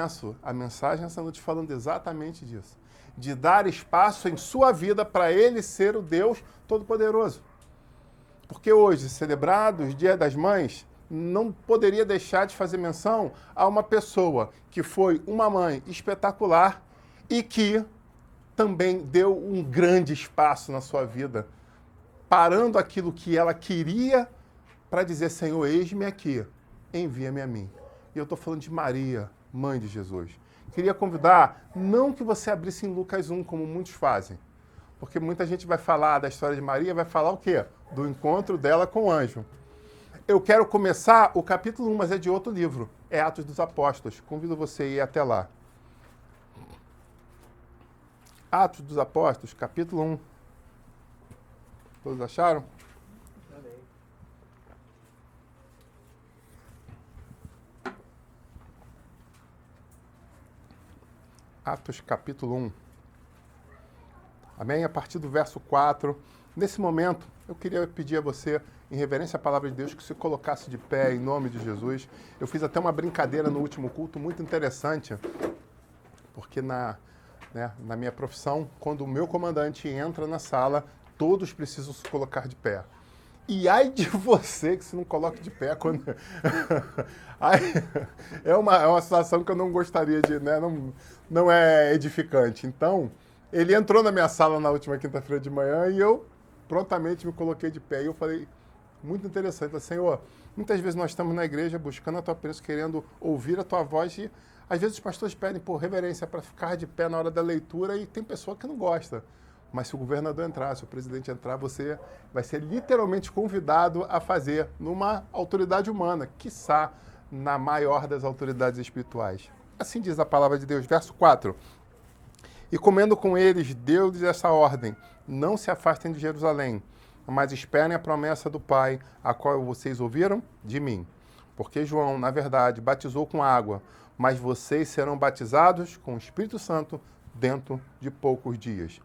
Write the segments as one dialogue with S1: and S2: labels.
S1: começo a mensagem essa noite falando exatamente disso. De dar espaço em sua vida para Ele ser o Deus Todo-Poderoso. Porque hoje, celebrado o Dia das Mães, não poderia deixar de fazer menção a uma pessoa que foi uma mãe espetacular e que também deu um grande espaço na sua vida, parando aquilo que ela queria para dizer, Senhor, eis-me aqui, envia-me a mim. E eu estou falando de Maria, mãe de Jesus. Queria convidar, não que você abrisse em Lucas 1, como muitos fazem, porque muita gente vai falar da história de Maria, vai falar o quê? Do encontro dela com o anjo. Eu quero começar o capítulo 1, mas é de outro livro, é Atos dos Apóstolos. Convido você a ir até lá. Atos dos Apóstolos, capítulo 1. Todos acharam?
S2: Amém.
S1: Atos capítulo 1. Amém? A partir do verso 4. Nesse momento, eu queria pedir a você, em reverência à palavra de Deus, que se colocasse de pé em nome de Jesus. Eu fiz até uma brincadeira no último culto muito interessante, porque na minha profissão, quando o meu comandante entra na sala, todos precisam se colocar de pé. E ai de você que se não coloque de pé quando... é uma situação que eu não gostaria de... Né? Não é edificante. Então, ele entrou na minha sala na última quinta-feira de manhã e eu prontamente me coloquei de pé. E eu falei, muito interessante, falei, Senhor, muitas vezes nós estamos na igreja buscando a tua presença, querendo ouvir a tua voz e às vezes os pastores pedem por reverência para ficar de pé na hora da leitura e tem pessoa que não gosta. Mas se o governador entrar, se o presidente entrar, você vai ser literalmente convidado a fazer numa autoridade humana, quiçá na maior das autoridades espirituais. Assim diz a palavra de Deus, verso 4. E comendo com eles, deu-lhes essa ordem, não se afastem de Jerusalém, mas esperem a promessa do Pai, a qual vocês ouviram de mim. Porque João, na verdade, batizou com água, mas vocês serão batizados com o Espírito Santo dentro de poucos dias.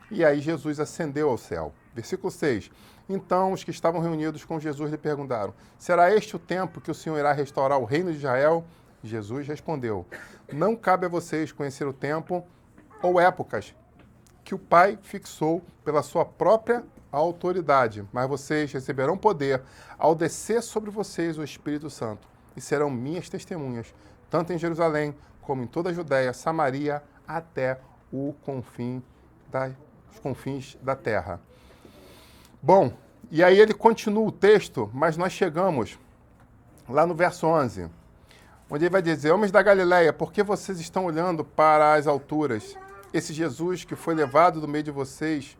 S1: E aí Jesus ascendeu ao céu. Versículo 6. Então os que estavam reunidos com Jesus lhe perguntaram, será este o tempo que o Senhor irá restaurar o reino de Israel? Jesus respondeu, não cabe a vocês conhecer o tempo ou épocas que o Pai fixou pela sua própria autoridade, mas vocês receberão poder ao descer sobre vocês o Espírito Santo e serão minhas testemunhas, tanto em Jerusalém como em toda a Judéia, Samaria, até os confins da terra. Bom, e aí ele continua o texto, mas nós chegamos lá no verso 11, onde ele vai dizer, homens da Galileia, por que vocês estão olhando para as alturas? Esse Jesus que foi levado do meio de vocês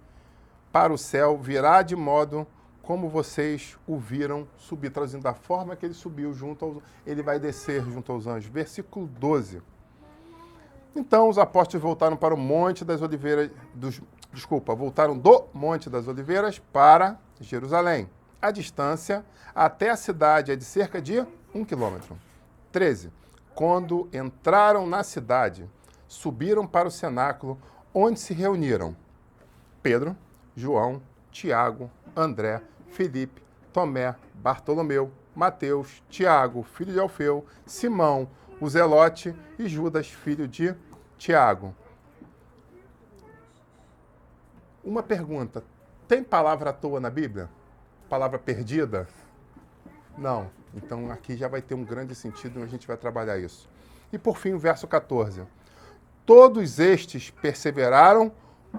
S1: para o céu virá de modo como vocês o viram subir, traduzindo da forma que ele subiu ele vai descer junto aos anjos. Versículo 12. Então os apóstolos voltaram para o Monte das Oliveiras, voltaram do Monte das Oliveiras para Jerusalém. A distância até a cidade é de cerca de 1 quilômetro. 13. Quando entraram na cidade, subiram para o cenáculo, onde se reuniram Pedro, João, Tiago, André, Filipe, Tomé, Bartolomeu, Mateus, Tiago, filho de Alfeu, Simão, o Zelote e Judas, filho de Tiago. Uma pergunta, tem palavra à toa na Bíblia? Palavra perdida? Não. Então aqui já vai ter um grande sentido e a gente vai trabalhar isso. E por fim o verso 14. Todos estes perseveraram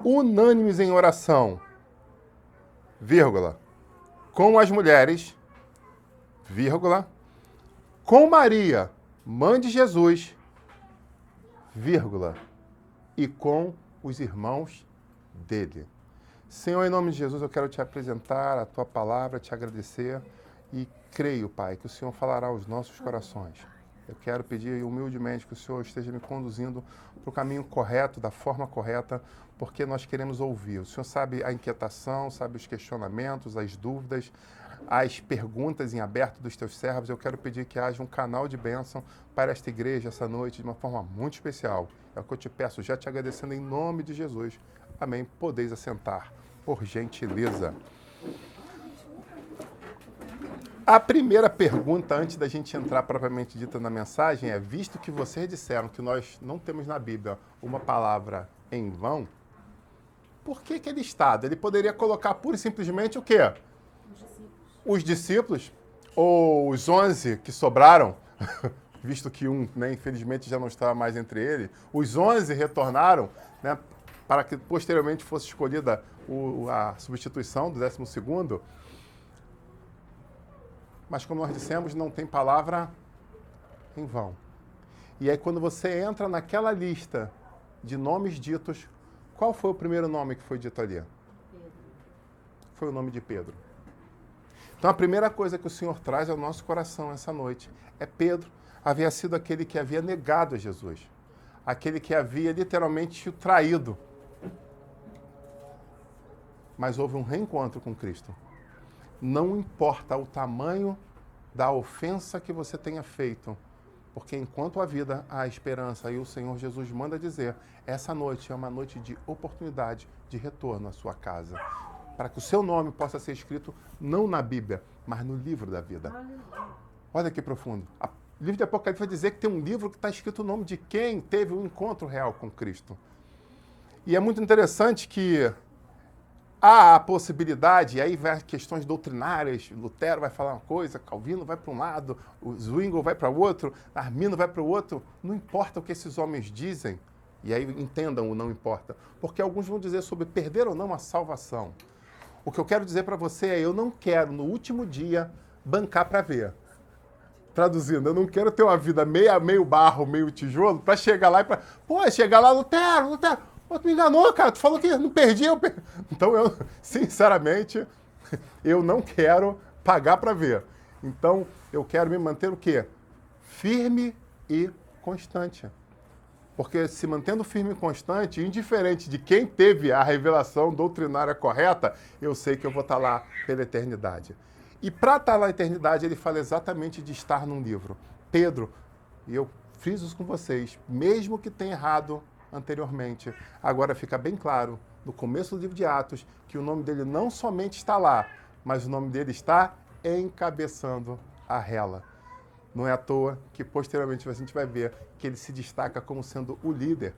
S1: unânimes em oração, vírgula, com as mulheres, vírgula, com Maria, mãe de Jesus, vírgula, e com os irmãos dele. Senhor, em nome de Jesus, eu quero te apresentar a tua palavra, te agradecer e creio, Pai, que o Senhor falará aos nossos corações. Eu quero pedir humildemente que o Senhor esteja me conduzindo para o caminho correto, da forma correta, porque nós queremos ouvir. O Senhor sabe a inquietação, sabe os questionamentos, as dúvidas, as perguntas em aberto dos teus servos. Eu quero pedir que haja um canal de bênção para esta igreja essa noite de uma forma muito especial. É o que eu te peço, já te agradecendo em nome de Jesus. Amém. Podeis assentar, por gentileza. A primeira pergunta, antes da gente entrar propriamente dita na mensagem, é: visto que vocês disseram que nós não temos na Bíblia uma palavra em vão, por que ele está? Ele poderia colocar pura e simplesmente o quê? Os discípulos, ou os 11 que sobraram, visto que um, né, infelizmente, já não estava mais entre eles, os 11 retornaram, né, para que posteriormente fosse escolhida a substituição do 12º. Mas, como nós dissemos, não tem palavra em vão. E aí, quando você entra naquela lista de nomes ditos, qual foi o primeiro nome que foi dito ali?
S2: Pedro.
S1: Foi o nome de Pedro. Então, a primeira coisa que o Senhor traz ao nosso coração essa noite é: Pedro havia sido aquele que havia negado a Jesus, aquele que havia literalmente o traído. Mas houve um reencontro com Cristo. Não importa o tamanho da ofensa que você tenha feito, porque enquanto há vida, há esperança. E o Senhor Jesus manda dizer: essa noite é uma noite de oportunidade de retorno à sua casa, para que o seu nome possa ser escrito não na Bíblia, mas no livro da vida. Olha que profundo. O livro de Apocalipse vai dizer que tem um livro que está escrito o nome de quem teve um encontro real com Cristo. E é muito interessante que há a possibilidade, e aí vai questões doutrinárias, Lutero vai falar uma coisa, Calvino vai para um lado, o Zwingli vai para o outro, Armino vai para o outro. Não importa o que esses homens dizem, e aí entendam o não importa, porque alguns vão dizer sobre perder ou não a salvação. O que eu quero dizer para você é: eu não quero, no último dia, bancar para ver. Traduzindo, eu não quero ter uma vida meio barro, meio tijolo, para chegar lá e para... Pô, chegar lá, Lutero, pô, tu me enganou, cara, tu falou que não perdi, eu perdi. Então, eu, sinceramente, eu não quero pagar para ver. Então, eu quero me manter o quê? Firme e constante. Porque se mantendo firme e constante, indiferente de quem teve a revelação doutrinária correta, eu sei que eu vou estar lá pela eternidade. E para estar lá na eternidade, ele fala exatamente de estar num livro. Pedro, e eu friso isso com vocês, mesmo que tenha errado anteriormente, agora fica bem claro, no começo do livro de Atos, que o nome dele não somente está lá, mas o nome dele está encabeçando a rela. Não é à toa que, posteriormente, a gente vai ver que ele se destaca como sendo o líder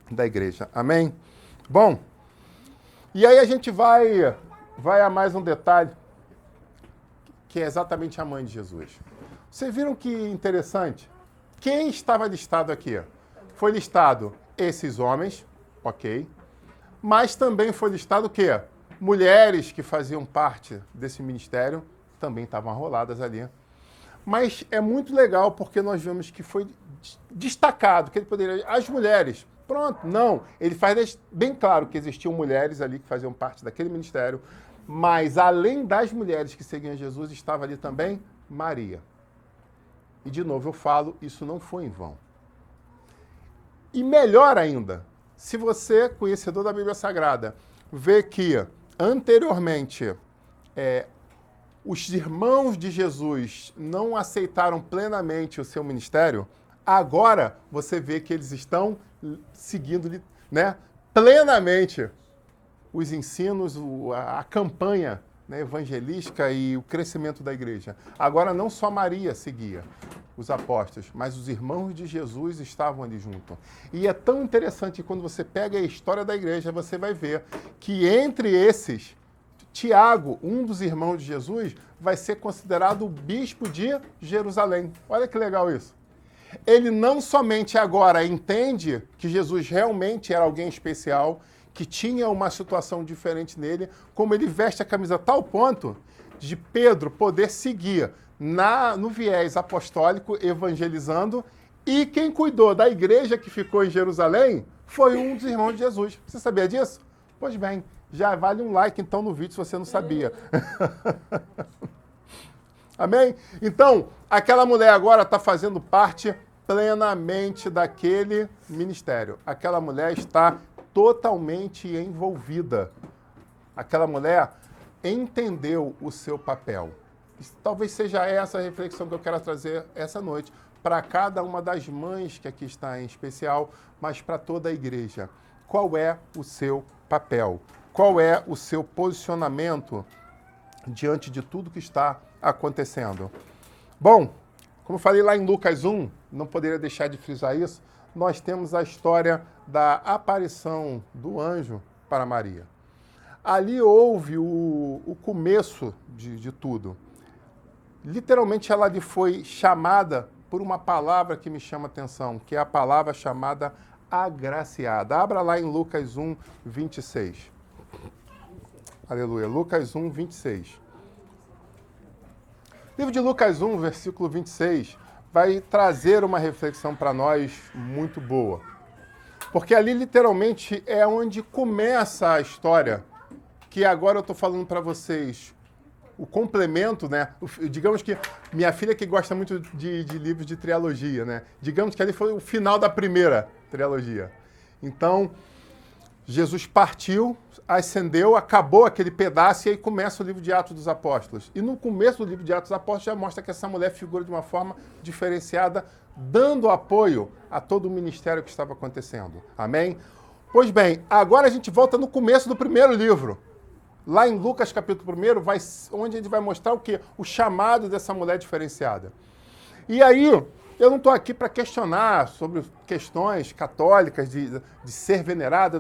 S1: da igreja. Amém? Bom, e aí a gente vai a mais um detalhe, que é exatamente a mãe de Jesus. Vocês viram que interessante? Quem estava listado aqui? Foi listado esses homens, ok, mas também foi listado o quê? Mulheres que faziam parte desse ministério, também estavam arroladas ali. Mas é muito legal porque nós vemos que foi destacado, que ele poderia... As mulheres, pronto, não. Ele faz bem claro que existiam mulheres ali que faziam parte daquele ministério, mas além das mulheres que seguiam Jesus, estava ali também Maria. E de novo eu falo, isso não foi em vão. E melhor ainda, se você, conhecedor da Bíblia Sagrada, vê que anteriormente os irmãos de Jesus não aceitaram plenamente o seu ministério, agora você vê que eles estão seguindo, né, plenamente os ensinos, a campanha, né, evangelística e o crescimento da igreja. Agora não só Maria seguia os apóstolos, mas os irmãos de Jesus estavam ali junto. E é tão interessante que quando você pega a história da igreja, você vai ver que entre esses, Tiago, um dos irmãos de Jesus, vai ser considerado o bispo de Jerusalém. Olha que legal isso. Ele não somente agora entende que Jesus realmente era alguém especial, que tinha uma situação diferente nele, como ele veste a camisa a tal ponto de Pedro poder seguir no viés apostólico, evangelizando, e quem cuidou da igreja que ficou em Jerusalém foi um dos irmãos de Jesus. Você sabia disso? Pois bem, já vale um like então no vídeo se você não sabia. Amém? Então, aquela mulher agora está fazendo parte plenamente daquele ministério. Aquela mulher está totalmente envolvida. Aquela mulher entendeu o seu papel. Talvez seja essa a reflexão que eu quero trazer essa noite para cada uma das mães que aqui está em especial, mas para toda a igreja. Qual é o seu papel? Qual é o seu posicionamento diante de tudo que está acontecendo? Bom, como eu falei lá em Lucas 1, não poderia deixar de frisar isso, nós temos a história da aparição do anjo para Maria. Ali houve o começo de tudo. Literalmente ela lhe foi chamada por uma palavra que me chama a atenção, que é a palavra chamada agraciada. Abra lá em Lucas 1, 26. Aleluia. Lucas 1, 26. O livro de Lucas 1, versículo 26, vai trazer uma reflexão para nós muito boa. Porque ali literalmente é onde começa a história, que agora eu estou falando para vocês o complemento, né? Digamos que minha filha que gosta muito de livros de trilogia, né? Digamos que ali foi o final da primeira trilogia. Então, Jesus partiu, ascendeu, acabou aquele pedaço e aí começa o livro de Atos dos Apóstolos. E no começo do livro de Atos dos Apóstolos já mostra que essa mulher figura de uma forma diferenciada, dando apoio a todo o ministério que estava acontecendo. Amém? Pois bem, agora a gente volta no começo do primeiro livro. Lá em Lucas capítulo 1, onde a gente vai mostrar o quê? O chamado dessa mulher diferenciada. E aí, eu não estou aqui para questionar sobre questões católicas de ser venerada,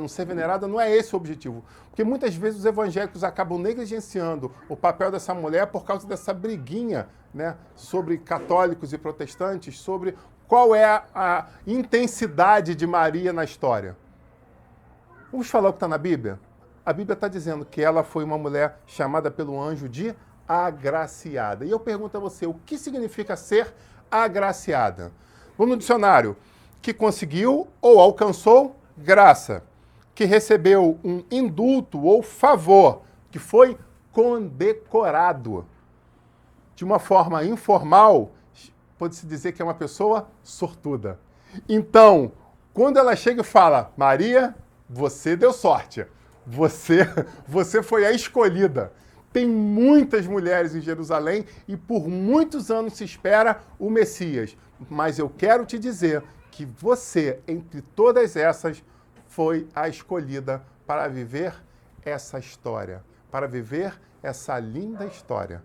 S1: não é esse o objetivo. Porque muitas vezes os evangélicos acabam negligenciando o papel dessa mulher por causa dessa briguinha, né, sobre católicos e protestantes, sobre qual é a intensidade de Maria na história. Vamos falar o que está na Bíblia? A Bíblia está dizendo que ela foi uma mulher chamada pelo anjo de agraciada. E eu pergunto a você, o que significa ser agraciada? Vamos no dicionário. Que conseguiu ou alcançou graça. Que recebeu um indulto ou favor. Que foi condecorado. De uma forma informal, pode-se dizer que é uma pessoa sortuda. Então, quando ela chega e fala, Maria, você deu sorte. Você foi a escolhida. Tem muitas mulheres em Jerusalém e por muitos anos se espera o Messias. Mas eu quero te dizer que você, entre todas essas, foi a escolhida para viver essa história, para viver essa linda história.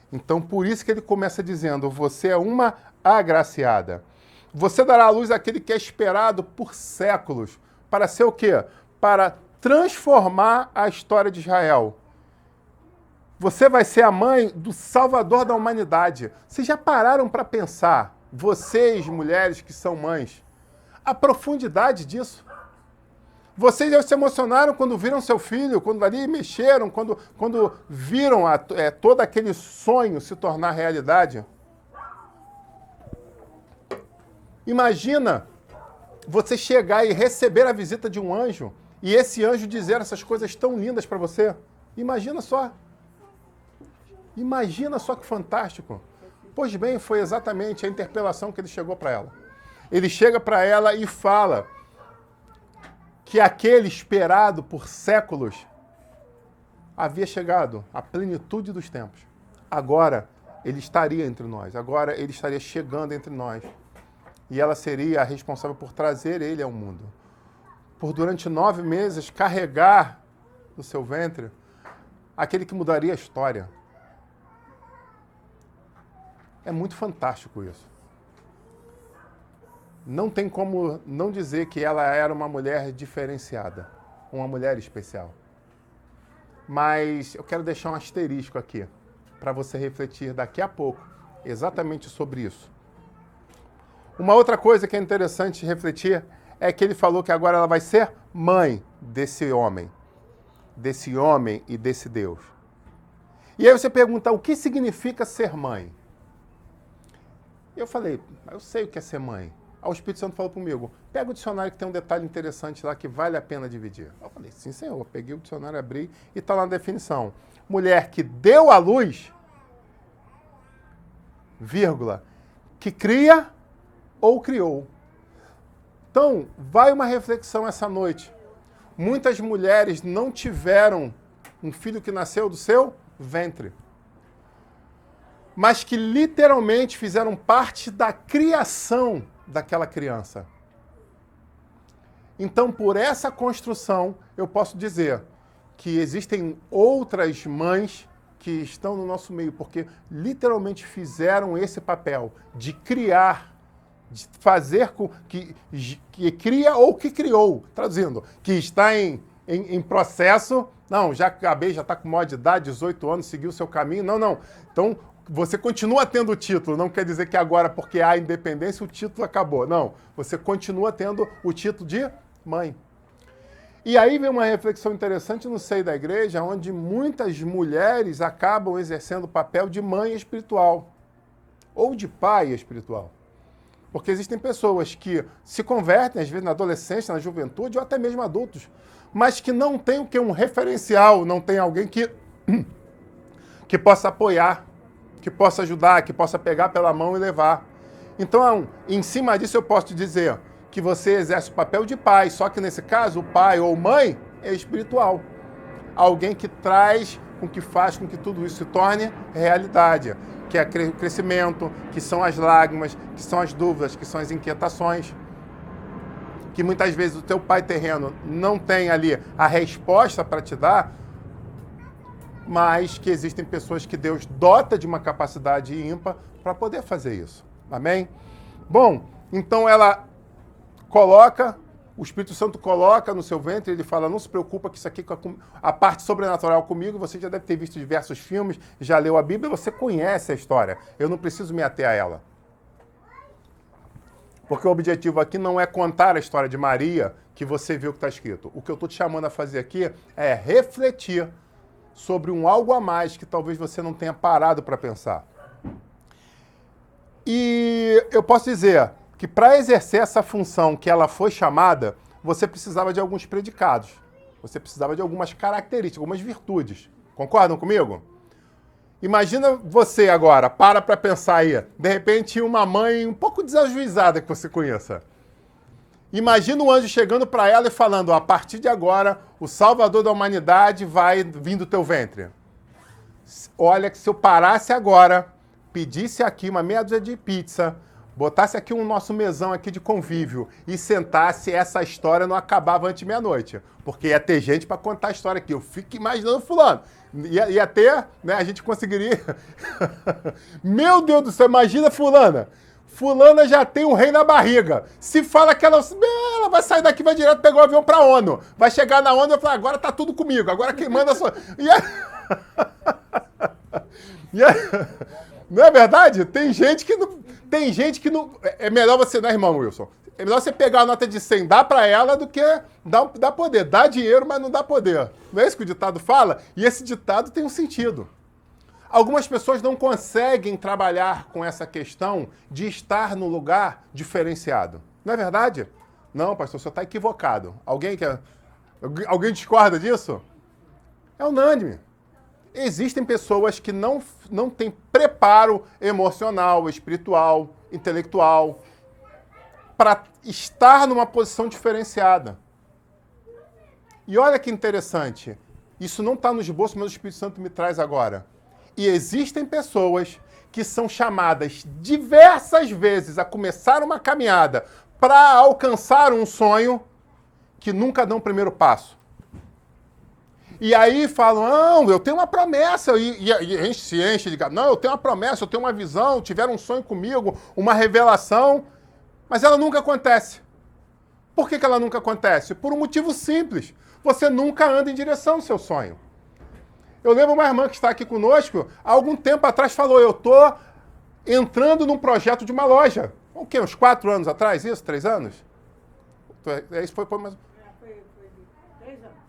S1: Então, por isso que ele começa dizendo, você é uma agraciada. Você dará à luz àquele que é esperado por séculos. Para ser o quê? Para transformar a história de Israel. Você vai ser a mãe do Salvador da humanidade. Vocês já pararam para pensar, vocês, mulheres que são mães, a profundidade disso? Vocês já se emocionaram quando viram seu filho, quando ali mexeram, quando viram todo aquele sonho se tornar realidade? Imagina você chegar e receber a visita de um anjo e esse anjo dizer essas coisas tão lindas para você. Imagina só. Imagina só que fantástico. Pois bem, foi exatamente a interpelação que ele chegou para ela. Ele chega para ela e fala que aquele esperado por séculos havia chegado à plenitude dos tempos. Agora ele estaria entre nós, agora ele estaria chegando entre nós. E ela seria a responsável por trazer ele ao mundo. Por durante 9 meses carregar no seu ventre aquele que mudaria a história. É muito fantástico isso. Não tem como não dizer que ela era uma mulher diferenciada, uma mulher especial. Mas eu quero deixar um asterisco aqui, para você refletir daqui a pouco exatamente sobre isso. Uma outra coisa que é interessante refletir é que ele falou que agora ela vai ser mãe desse homem e desse Deus. E aí você pergunta, o que significa ser mãe? Eu falei, eu sei o que é ser mãe. Aí o Espírito Santo falou comigo, pega o dicionário que tem um detalhe interessante lá que vale a pena dividir. Eu falei, sim senhor, eu peguei o dicionário, abri e está lá na definição. Mulher que deu à luz, vírgula, que cria ou criou. Então, vai uma reflexão essa noite. Muitas mulheres não tiveram um filho que nasceu do seu ventre, mas que literalmente fizeram parte da criação daquela criança. Então, por essa construção, eu posso dizer que existem outras mães que estão no nosso meio, porque literalmente fizeram esse papel de criar, de fazer com que cria ou que criou, traduzindo, que está em processo, não, já acabei, já está com maior de idade, 18 anos, seguiu o seu caminho, não. Então, você continua tendo o título, não quer dizer que agora, porque há independência, o título acabou. Não, você continua tendo o título de mãe. E aí vem uma reflexão interessante no seio da igreja, onde muitas mulheres acabam exercendo o papel de mãe espiritual ou de pai espiritual. Porque existem pessoas que se convertem, às vezes, na adolescência, na juventude, ou até mesmo adultos, mas que não tem o que? Um referencial, não tem alguém que possa apoiar, que possa ajudar, que possa pegar pela mão e levar. Então, em cima disso, eu posso te dizer que você exerce o papel de pai, só que nesse caso, o pai ou mãe é espiritual. Alguém que traz, que faz com que tudo isso se torne realidade, que é o crescimento, que são as lágrimas, que são as dúvidas, que são as inquietações, que muitas vezes o teu pai terreno não tem ali a resposta para te dar, mas que existem pessoas que Deus dota de uma capacidade ímpar para poder fazer isso. Amém? Bom, então ela coloca, o Espírito Santo coloca no seu ventre, ele fala, não se preocupa que isso aqui, a parte sobrenatural comigo, você já deve ter visto diversos filmes, já leu a Bíblia, você conhece a história. Eu não preciso me ater a ela. Porque o objetivo aqui não é contar a história de Maria, que você viu que está escrito. O que eu estou te chamando a fazer aqui é refletir sobre um algo a mais que talvez você não tenha parado para pensar. E eu posso dizer que para exercer essa função que ela foi chamada, você precisava de alguns predicados. Você precisava de algumas características, algumas virtudes. Concordam comigo? Imagina você agora, para pensar aí, de repente uma mãe um pouco desajuizada que você conheça. Imagina o anjo chegando para ela e falando, a partir de agora, o Salvador da humanidade vai vir do teu ventre. Olha que se eu parasse agora, pedisse aqui uma meia dúzia de pizza, botasse aqui um nosso mesão aqui de convívio e sentasse, essa história não acabava antes de meia-noite. Porque ia ter gente para contar a história aqui. Eu fico imaginando fulano. Ia ter, né, a gente conseguiria... Meu Deus do céu, imagina fulana. Fulana já tem um rei na barriga. Se fala que ela vai sair daqui, vai direto pegar o avião pra ONU. Vai chegar na ONU e vai falar, agora tá tudo comigo. Agora quem manda só... Não é verdade? Tem gente que não... É melhor você, né, irmão Wilson? É melhor você pegar a nota de 100, dar para ela, do que dar poder. Dá dinheiro, mas não dá poder. Não é isso que o ditado fala? E esse ditado tem um sentido. Algumas pessoas não conseguem trabalhar com essa questão de estar no lugar diferenciado. Não é verdade? Não, pastor, o senhor está equivocado. Alguém discorda disso? É unânime. Existem pessoas que não têm preparo emocional, espiritual, intelectual, para estar numa posição diferenciada. E olha que interessante, isso não está no esboço, mas o Espírito Santo me traz agora. E existem pessoas que são chamadas diversas vezes a começar uma caminhada para alcançar um sonho que nunca dão o primeiro passo. E aí falam, não, eu tenho uma promessa, e se enche de não, eu tenho uma promessa, eu tenho uma visão, tiveram um sonho comigo, uma revelação, mas ela nunca acontece. Por que ela nunca acontece? Por um motivo simples, você nunca anda em direção ao seu sonho. Eu lembro uma irmã que está aqui conosco, há algum tempo atrás falou, eu estou entrando num projeto de uma loja. O quê? Uns 4 anos atrás, isso? 3 anos? Isso foi mais...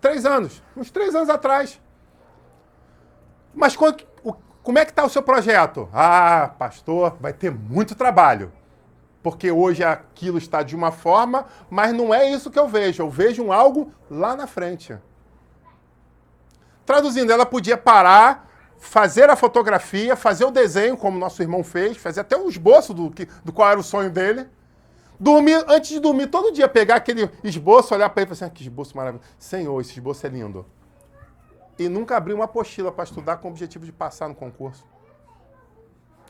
S1: 3 anos. Uns 3 anos atrás. Mas como é que está o seu projeto? Ah, pastor, vai ter muito trabalho. Porque hoje aquilo está de uma forma, mas não é isso que eu vejo. Eu vejo algo lá na frente. Traduzindo, ela podia parar, fazer a fotografia, fazer o desenho, como nosso irmão fez, fazer até um esboço do qual era o sonho dele. Dormir, antes de dormir, todo dia pegar aquele esboço, olhar para ele e falar assim, que esboço maravilhoso. Senhor, esse esboço é lindo. E nunca abrir uma apostila para estudar com o objetivo de passar no concurso.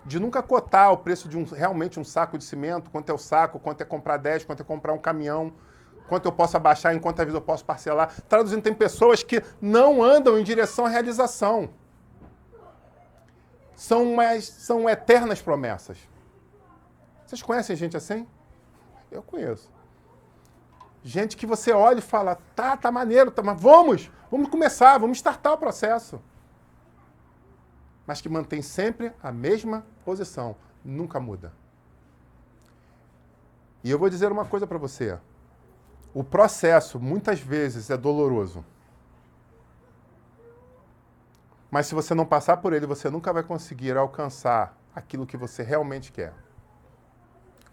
S1: De nunca cotar o preço de realmente um saco de cimento, quanto é o saco, quanto é comprar 10, quanto é comprar um caminhão, quanto eu posso abaixar, em quantas vezes eu posso parcelar. Traduzindo, tem pessoas que não andam em direção à realização. são eternas promessas. Vocês conhecem gente assim? Eu conheço. Gente que você olha e fala, tá maneiro, mas vamos começar, vamos startar o processo. Mas que mantém sempre a mesma posição, nunca muda. E eu vou dizer uma coisa para você. O processo, muitas vezes, é doloroso. Mas se você não passar por ele, você nunca vai conseguir alcançar aquilo que você realmente quer.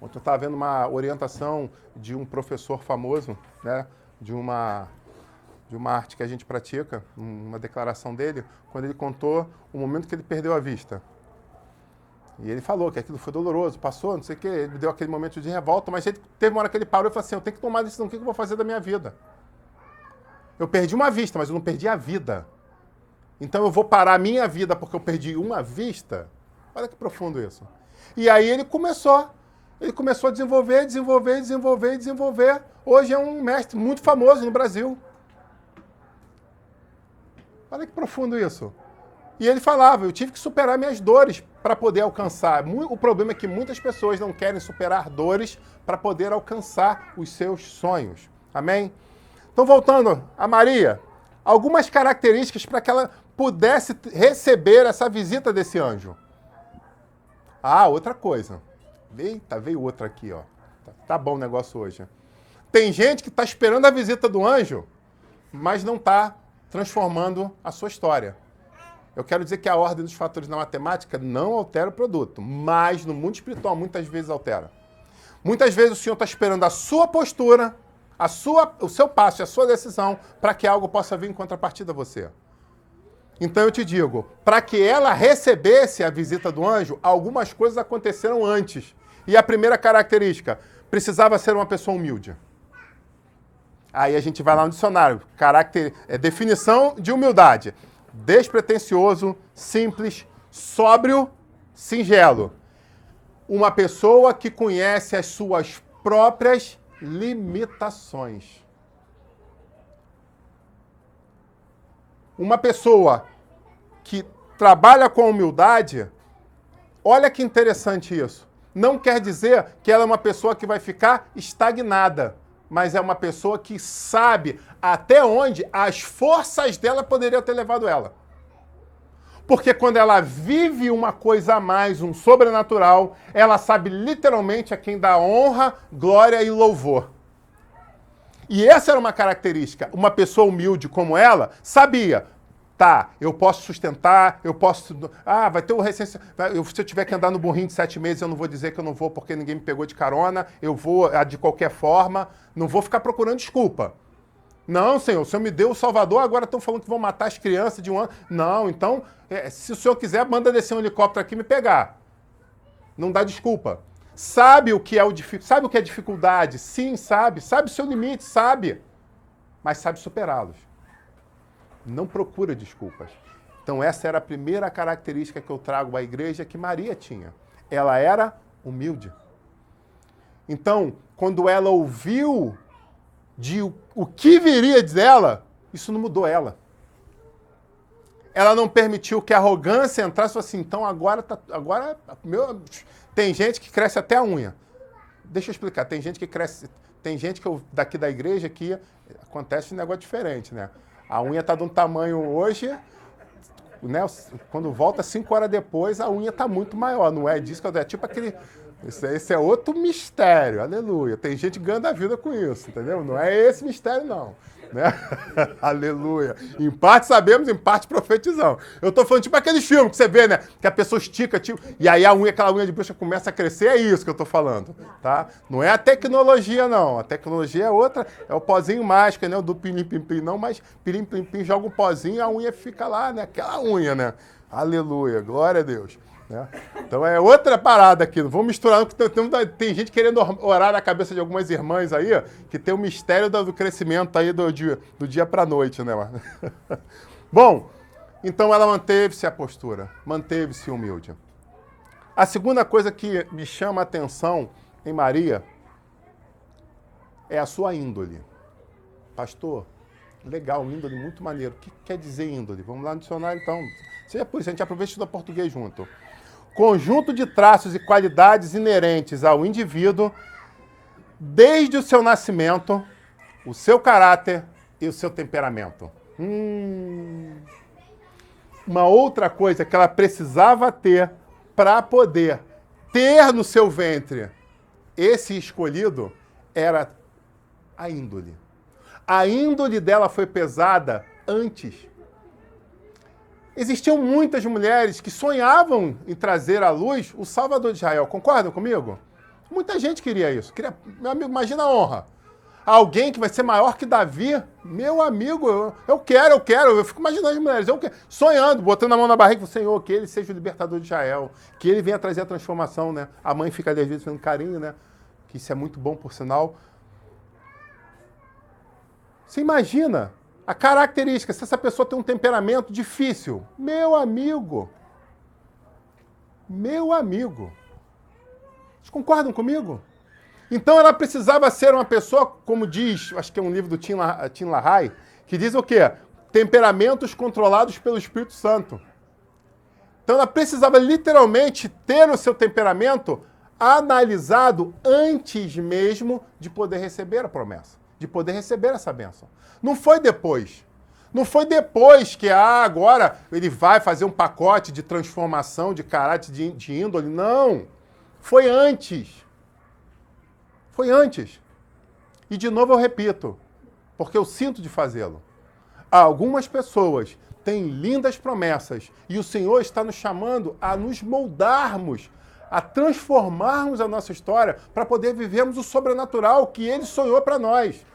S1: Ontem eu estava vendo uma orientação de um professor famoso, né, de uma arte que a gente pratica, uma declaração dele, quando ele contou o momento que ele perdeu a vista. E ele falou que aquilo foi doloroso, passou, não sei o quê, ele deu aquele momento de revolta, mas ele teve uma hora que ele parou e falou assim, eu tenho que tomar a decisão, o que eu vou fazer da minha vida? Eu perdi uma vista, mas eu não perdi a vida. Então eu vou parar a minha vida porque eu perdi uma vista? Olha que profundo isso. E aí ele começou a desenvolver. Hoje é um mestre muito famoso no Brasil. Olha que profundo isso. E ele falava, eu tive que superar minhas dores para poder alcançar. O problema é que muitas pessoas não querem superar dores para poder alcançar os seus sonhos. Amém? Então, voltando a Maria, algumas características para que ela pudesse receber essa visita desse anjo. Ah, outra coisa. Eita, veio outra aqui, ó. Tá bom o negócio hoje. Tem gente que está esperando a visita do anjo, mas não está transformando a sua história. Eu quero dizer que a ordem dos fatores na matemática não altera o produto, mas no mundo espiritual muitas vezes altera. Muitas vezes o Senhor está esperando a sua postura, o seu passo e a sua decisão para que algo possa vir em contrapartida a você. Então eu te digo, para que ela recebesse a visita do anjo, algumas coisas aconteceram antes. E a primeira característica, precisava ser uma pessoa humilde. Aí a gente vai lá no dicionário, definição de humildade. Despretensioso, simples, sóbrio, singelo. Uma pessoa que conhece as suas próprias limitações. Uma pessoa que trabalha com humildade, olha que interessante isso. Não quer dizer que ela é uma pessoa que vai ficar estagnada, mas é uma pessoa que sabe até onde as forças dela poderiam ter levado ela. Porque quando ela vive uma coisa a mais, um sobrenatural, ela sabe literalmente a quem dá honra, glória e louvor. E essa era uma característica. Uma pessoa humilde como ela sabia, tá, eu posso sustentar, eu posso... vai ter o recente... Se eu tiver que andar no burrinho de 7 meses, eu não vou dizer que eu não vou porque ninguém me pegou de carona, eu vou de qualquer forma, não vou ficar procurando desculpa. Não, Senhor, o Senhor me deu o Salvador, agora estão falando que vão matar as crianças de um ano. Não, então, se o Senhor quiser, manda descer um helicóptero aqui e me pegar. Não dá desculpa. Sabe o que é dificuldade? Sim, sabe. Sabe o seu limite, sabe. Mas sabe superá-los. Não procura desculpas. Então essa era a primeira característica que eu trago à igreja que Maria tinha. Ela era humilde. Então, quando ela ouviu o que viria dela, isso não mudou ela. Ela não permitiu que a arrogância entrasse e falou assim, então agora tem gente que cresce até a unha. Deixa eu explicar, tem gente que daqui da igreja que acontece um negócio diferente, né? A unha está de um tamanho hoje, né? Quando volta 5 horas depois, a unha está muito maior. Não é disso que é tipo aquele... Esse é outro mistério, aleluia. Tem gente ganhando a vida com isso, entendeu? Não é esse mistério, não. Né? Aleluia. Em parte sabemos, em parte profetizamos. Eu tô falando tipo aqueles filmes que você vê, né? Que a pessoa estica, tipo, e aí aquela unha de bruxa começa a crescer, é isso que eu tô falando, tá? Não é a tecnologia, não. A tecnologia é outra, é o pozinho mágico, né? O do pilim-pim-pim, não, mas pilim-pim-pim joga um pozinho e a unha fica lá, né? Aquela unha, né? Aleluia, glória a Deus. Né? Então é outra parada aqui, não vamos misturar, tem gente querendo orar na cabeça de algumas irmãs aí, que tem o mistério do crescimento aí do dia para a noite, né? Bom, então ela manteve-se a postura, manteve-se humilde. A segunda coisa que me chama a atenção em Maria é a sua índole. Pastor, Legal, índole, muito maneiro. O que quer dizer índole? Vamos lá no dicionário, então. Seja por isso, a gente aproveita e estuda português junto. Conjunto de traços e qualidades inerentes ao indivíduo desde o seu nascimento, o seu caráter e o seu temperamento. Uma outra coisa que ela precisava ter para poder ter no seu ventre esse escolhido era a índole. A índole dela foi pesada antes. Existiam muitas mulheres que sonhavam em trazer à luz o Salvador de Israel. Concordam comigo? Muita gente queria isso. Meu amigo, imagina a honra. Alguém que vai ser maior que Davi, meu amigo, eu quero. Eu fico imaginando as mulheres, sonhando, botando a mão na barriga, Senhor, que ele seja o libertador de Israel, que ele venha trazer a transformação, né? A mãe fica ali às vezes fazendo carinho, né? Que isso é muito bom, por sinal. Você imagina a característica, se essa pessoa tem um temperamento difícil. Meu amigo. Vocês concordam comigo? Então ela precisava ser uma pessoa, como diz, acho que é um livro do Tim LaHaye, que diz o quê? Temperamentos controlados pelo Espírito Santo. Então ela precisava literalmente ter o seu temperamento analisado antes mesmo de poder receber a promessa, de poder receber essa bênção. Não foi depois. Não foi depois que agora ele vai fazer um pacote de transformação de caráter, de índole. Não. Foi antes. Foi antes. E de novo eu repito, porque eu sinto de fazê-lo. Algumas pessoas têm lindas promessas e o Senhor está nos chamando a nos moldarmos, a transformarmos a nossa história para poder vivermos o sobrenatural que Ele sonhou para nós.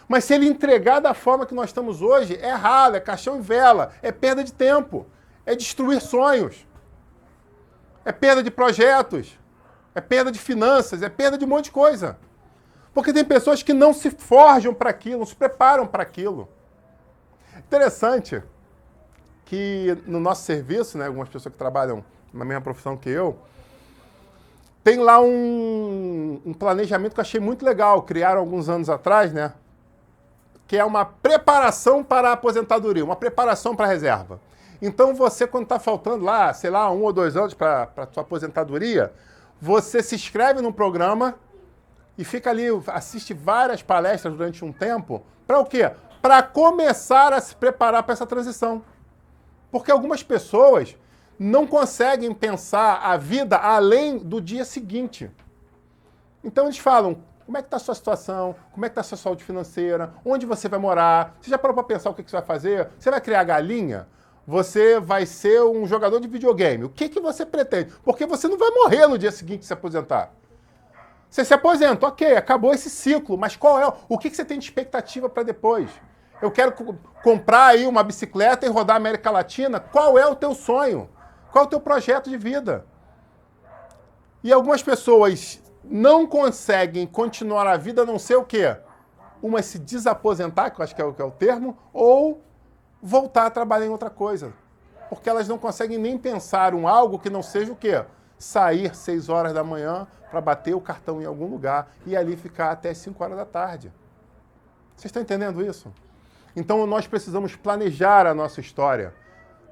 S1: Mas se Ele entregar da forma que nós estamos hoje, é ralo, é caixão e vela, é perda de tempo, é destruir sonhos, é perda de projetos, é perda de finanças, é perda de um monte de coisa. Porque tem pessoas que não se forjam para aquilo, não se preparam para aquilo. Interessante que no nosso serviço, né, algumas pessoas que trabalham na mesma profissão que eu, tem lá um planejamento que eu achei muito legal, criaram alguns anos atrás, né, que é uma preparação para a aposentadoria, uma preparação para a reserva. Então você, quando está faltando lá, sei lá, 1 ou 2 anos para a sua aposentadoria, você se inscreve num programa e fica ali, assiste várias palestras durante um tempo, para o quê? Para começar a se preparar para essa transição. Porque algumas pessoas não conseguem pensar a vida além do dia seguinte. Então eles falam, como é que está a sua situação? Como é que está a sua saúde financeira? Onde você vai morar? Você já parou para pensar o que você vai fazer? Você vai criar galinha? Você vai ser um jogador de videogame? O que você pretende? Porque você não vai morrer no dia seguinte de se aposentar. Você se aposenta, ok, acabou esse ciclo, mas o que você tem de expectativa para depois? Eu quero comprar aí uma bicicleta e rodar a América Latina. Qual é o teu sonho? Qual é o teu projeto de vida? E algumas pessoas não conseguem continuar a vida a não ser o quê? Uma se desaposentar, que eu acho que é o termo, ou voltar a trabalhar em outra coisa. Porque elas não conseguem nem pensar algo que não seja o quê? Sair 6 horas da manhã para bater o cartão em algum lugar e ali ficar até 5 horas da tarde. Vocês estão entendendo isso? Então nós precisamos planejar a nossa história.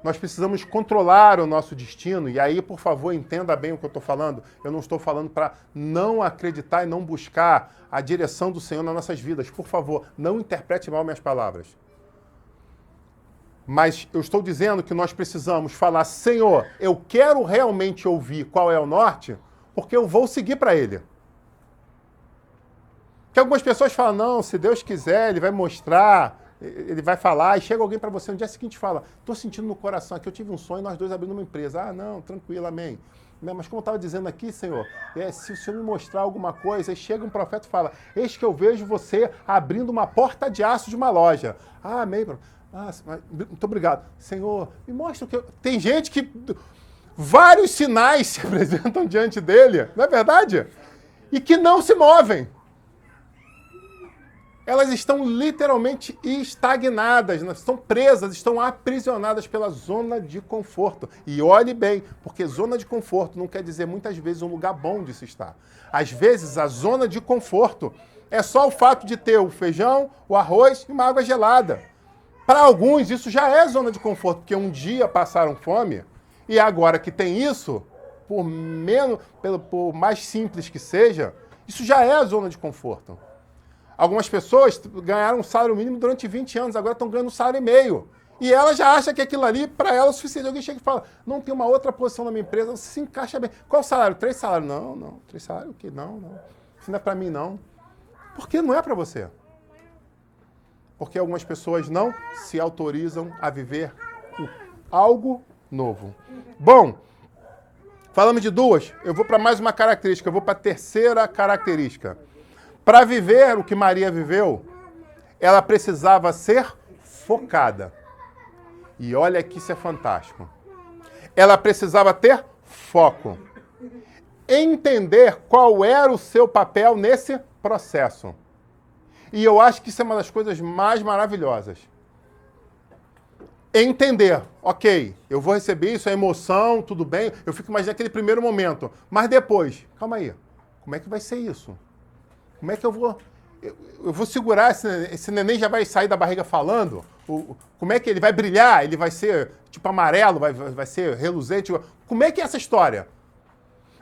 S1: Nós precisamos controlar o nosso destino. E aí, por favor, entenda bem o que eu estou falando. Eu não estou falando para não acreditar e não buscar a direção do Senhor nas nossas vidas. Por favor, não interprete mal minhas palavras. Mas eu estou dizendo que nós precisamos falar, Senhor, eu quero realmente ouvir qual é o norte, porque eu vou seguir para Ele. Que algumas pessoas falam, não, se Deus quiser, Ele vai mostrar, Ele vai falar, e chega alguém para você no dia seguinte e fala, estou sentindo no coração aqui, eu tive um sonho, nós dois abrindo uma empresa. Ah, não, tranquilo, amém. Mas como eu estava dizendo aqui, Senhor, se o Senhor me mostrar alguma coisa, aí chega um profeta e fala, eis que eu vejo você abrindo uma porta de aço de uma loja. Ah, amém, ah, muito obrigado. Senhor, me mostra o que eu... Tem gente que vários sinais se apresentam diante dele, não é verdade? E que não se movem. Elas estão literalmente estagnadas, estão presas, estão aprisionadas pela zona de conforto. E olhe bem, porque zona de conforto não quer dizer muitas vezes um lugar bom de se estar. Às vezes a zona de conforto é só o fato de ter o feijão, o arroz e uma água gelada. Para alguns, isso já é zona de conforto, porque um dia passaram fome e agora que tem isso, por mais simples que seja, isso já é a zona de conforto. Algumas pessoas ganharam um salário mínimo durante 20 anos, agora estão ganhando um salário e meio. E ela já acha que aquilo ali, para ela, é o suficiente. Alguém chega e fala, não, tem uma outra posição na minha empresa, você se encaixa bem. Qual o salário? 3 salários? Não. 3 salários o quê? Não. Isso não é para mim, não. Por que não é para você? Porque algumas pessoas não se autorizam a viver algo novo. Bom, falamos de duas, eu vou para mais uma característica, eu vou para a terceira característica. Para viver o que Maria viveu, ela precisava ser focada. E olha que isso é fantástico. Ela precisava ter foco. Entender qual era o seu papel nesse processo. E eu acho que isso é uma das coisas mais maravilhosas. Entender, ok, eu vou receber isso, a emoção, tudo bem, eu fico imaginando aquele primeiro momento. Mas depois, calma aí, como é que vai ser isso? Como é que eu vou segurar, esse neném já vai sair da barriga falando? Como é que ele vai brilhar? Ele vai ser tipo amarelo, vai ser reluzente? Como é que é essa história?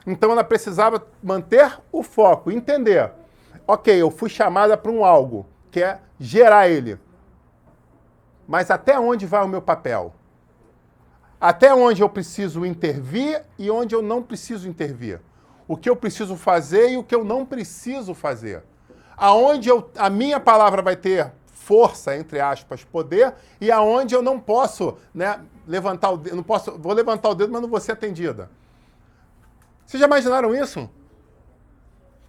S1: Então ela precisava manter o foco, entender. Ok, eu fui chamada para um algo, que é gerar ele. Mas até onde vai o meu papel? Até onde eu preciso intervir e onde eu não preciso intervir? O que eu preciso fazer e o que eu não preciso fazer? Aonde a minha palavra vai ter força, entre aspas, poder, e aonde eu não posso, né, levantar o dedo, vou levantar o dedo, mas não vou ser atendida. Vocês já imaginaram isso?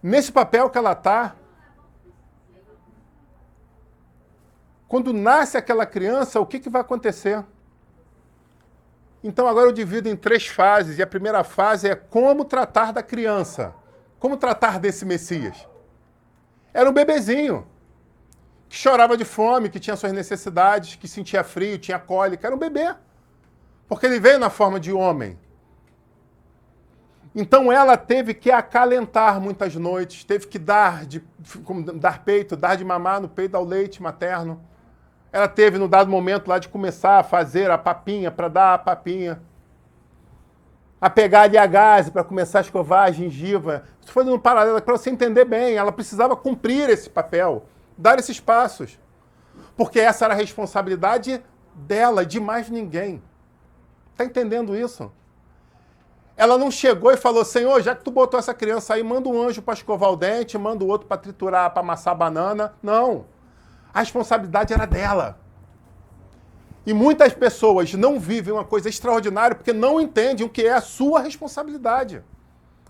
S1: Nesse papel que ela está, quando nasce aquela criança, o que vai acontecer? Então agora eu divido em 3 fases, e a primeira fase é como tratar da criança. Como tratar desse Messias? Era um bebezinho, que chorava de fome, que tinha suas necessidades, que sentia frio, tinha cólica. Era um bebê, porque ele veio na forma de homem. Então ela teve que acalentar muitas noites, teve que dar peito, dar de mamar no peito, dar o leite materno. Ela teve, no dado momento lá, de começar a fazer a papinha, para dar a papinha. A pegar ali a gaze para começar a escovar a gengiva. Isso foi no paralelo, para você entender bem. Ela precisava cumprir esse papel, dar esses passos. Porque essa era a responsabilidade dela, de mais ninguém. Está entendendo isso? Ela não chegou e falou, Senhor, já que tu botou essa criança aí, manda um anjo para escovar o dente, manda o outro para triturar, para amassar a banana. Não. A responsabilidade era dela. E muitas pessoas não vivem uma coisa extraordinária porque não entendem o que é a sua responsabilidade.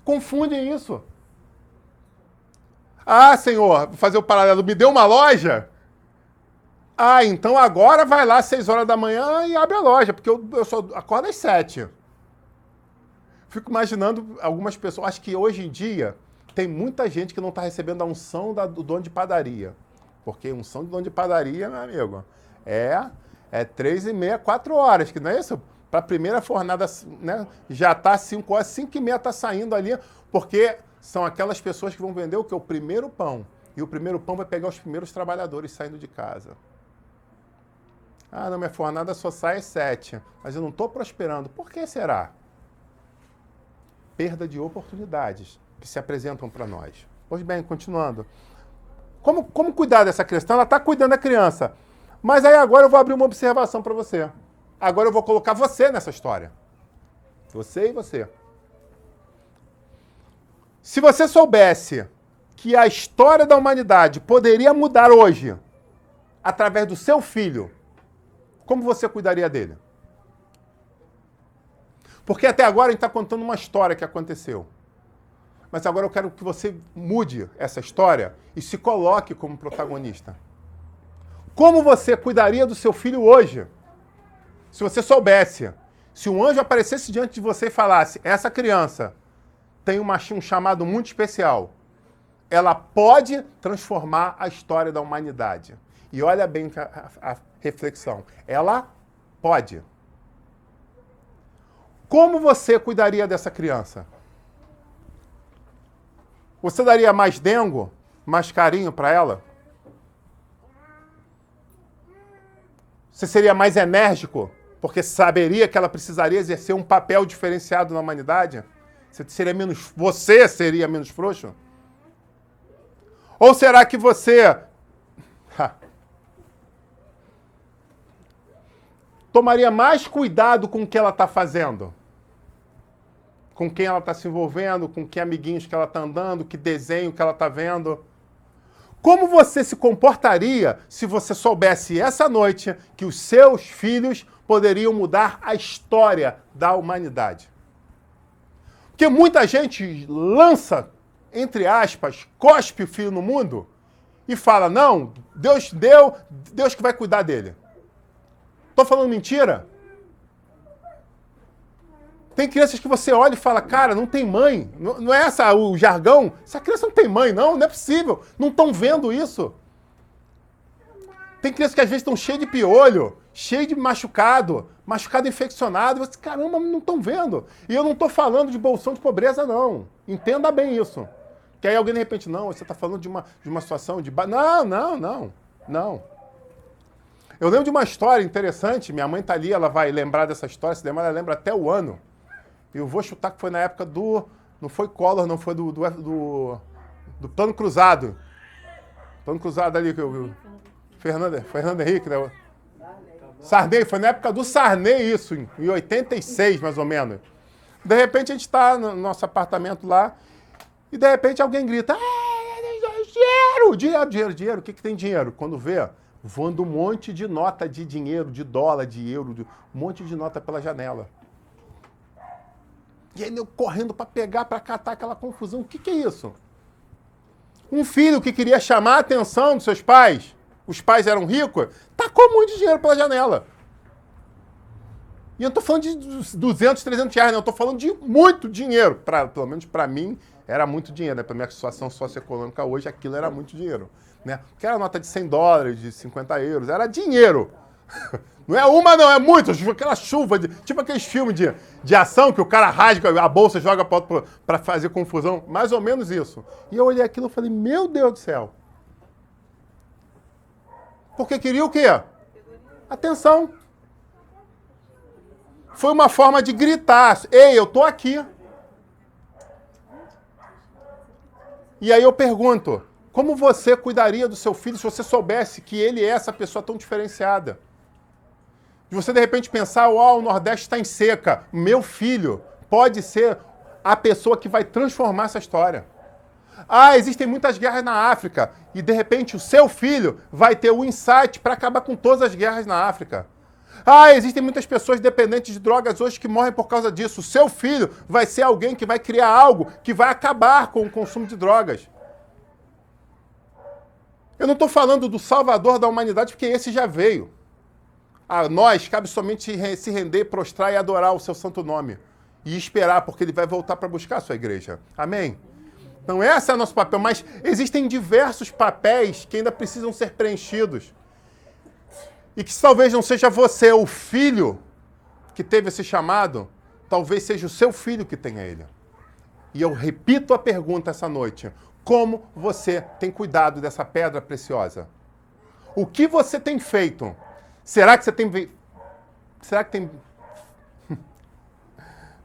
S1: Confundem isso. Ah, Senhor, vou fazer o paralelo, me deu uma loja? Ah, então agora vai lá às 6 horas da manhã e abre a loja, porque eu só acordo às 7. Fico imaginando algumas pessoas, acho que hoje em dia tem muita gente que não está recebendo a unção do dono de padaria. Porque unção de dono de padaria, meu amigo, é 3h30, 4 horas, que não é isso? Para a primeira fornada, né, já está 5 horas, 5h30 está saindo ali, porque são aquelas pessoas que vão vender o quê? O primeiro pão. E o primeiro pão vai pegar os primeiros trabalhadores saindo de casa. Ah, não, minha fornada só sai às 7, mas eu não estou prosperando. Por que será? Perda de oportunidades que se apresentam para nós. Pois bem, continuando. Como cuidar dessa criança? Então, ela está cuidando da criança. Mas aí agora eu vou abrir uma observação para você. Agora eu vou colocar você nessa história. Você e você. Se você soubesse que a história da humanidade poderia mudar hoje, através do seu filho, como você cuidaria dele? Porque até agora a gente está contando uma história que aconteceu. Mas agora eu quero que você mude essa história e se coloque como protagonista. Como você cuidaria do seu filho hoje? Se você soubesse, se um anjo aparecesse diante de você e falasse, essa criança tem um chamado muito especial, ela pode transformar a história da humanidade. E olha bem a reflexão. Ela pode. Como você cuidaria dessa criança? Você daria mais dengo, mais carinho para ela? Você seria mais enérgico, porque saberia que ela precisaria exercer um papel diferenciado na humanidade? Você seria menos frouxo? Ou será que você tomaria mais cuidado com o que ela está fazendo? Com quem ela está se envolvendo, com que amiguinhos que ela está andando, que desenho que ela está vendo? Como você se comportaria se você soubesse essa noite que os seus filhos poderiam mudar a história da humanidade? Porque muita gente lança, entre aspas, cospe o filho no mundo e fala, não, Deus deu, Deus que vai cuidar dele. Estou falando mentira? Tem crianças que você olha e fala, cara, não tem mãe. Não é essa o jargão? Essa criança não tem mãe, não é possível. Não estão vendo isso. Tem crianças que às vezes estão cheias de piolho, cheias de machucado infeccionado. E você, caramba, não estão vendo. E eu não estou falando de bolsão de pobreza, não. Entenda bem isso. Que aí alguém de repente, não, você está falando de uma situação de... Não. Eu lembro de uma história interessante. Minha mãe está ali, ela vai lembrar dessa história. Se lembrar, ela lembra até o ano. Eu vou chutar que foi na época do... Não foi Collor, não, foi do Plano Cruzado. Plano Cruzado ali, que eu... Fernando Henrique, né? Sarney, foi na época do Sarney isso, em 86, mais ou menos. De repente a gente está no nosso apartamento lá, e de repente alguém grita, dinheiro, o que tem dinheiro? Quando vê, voando um monte de nota de dinheiro, de dólar, de euro, um monte de nota pela janela. E aí eu correndo para pegar, para catar aquela confusão. O que é isso? Um filho que queria chamar a atenção dos seus pais, os pais eram ricos, tacou um monte de dinheiro pela janela. E eu não estou falando de 200, 300 reais, não. Eu estou falando de muito dinheiro. Pelo menos para mim, era muito dinheiro. Né? Para minha situação socioeconômica hoje, aquilo era muito dinheiro. Né? Porque era nota de 100 dólares, de 50 euros. Era dinheiro. Não é uma, não. É muito. Aquela chuva, tipo aqueles filmes de ação que o cara rasga a bolsa e joga para fazer confusão. Mais ou menos isso. E eu olhei aquilo e falei, meu Deus do céu. Porque queria o quê? Atenção. Foi uma forma de gritar, ei, eu tô aqui. E aí eu pergunto, como você cuidaria do seu filho se você soubesse que ele é essa pessoa tão diferenciada? De você, de repente, pensar, o Nordeste está em seca. Meu filho pode ser a pessoa que vai transformar essa história. Existem muitas guerras na África. E, de repente, o seu filho vai ter o insight para acabar com todas as guerras na África. Existem muitas pessoas dependentes de drogas hoje que morrem por causa disso. O seu filho vai ser alguém que vai criar algo que vai acabar com o consumo de drogas. Eu não estou falando do salvador da humanidade, porque esse já veio. A nós cabe somente se render, prostrar e adorar o seu santo nome. E esperar, porque ele vai voltar para buscar a sua igreja. Amém? Então esse é o nosso papel, mas existem diversos papéis que ainda precisam ser preenchidos. E que talvez não seja você, o filho, que teve esse chamado, talvez seja o seu filho que tenha ele. E eu repito a pergunta essa noite. Como você tem cuidado dessa pedra preciosa? O que você tem feito? Será que tem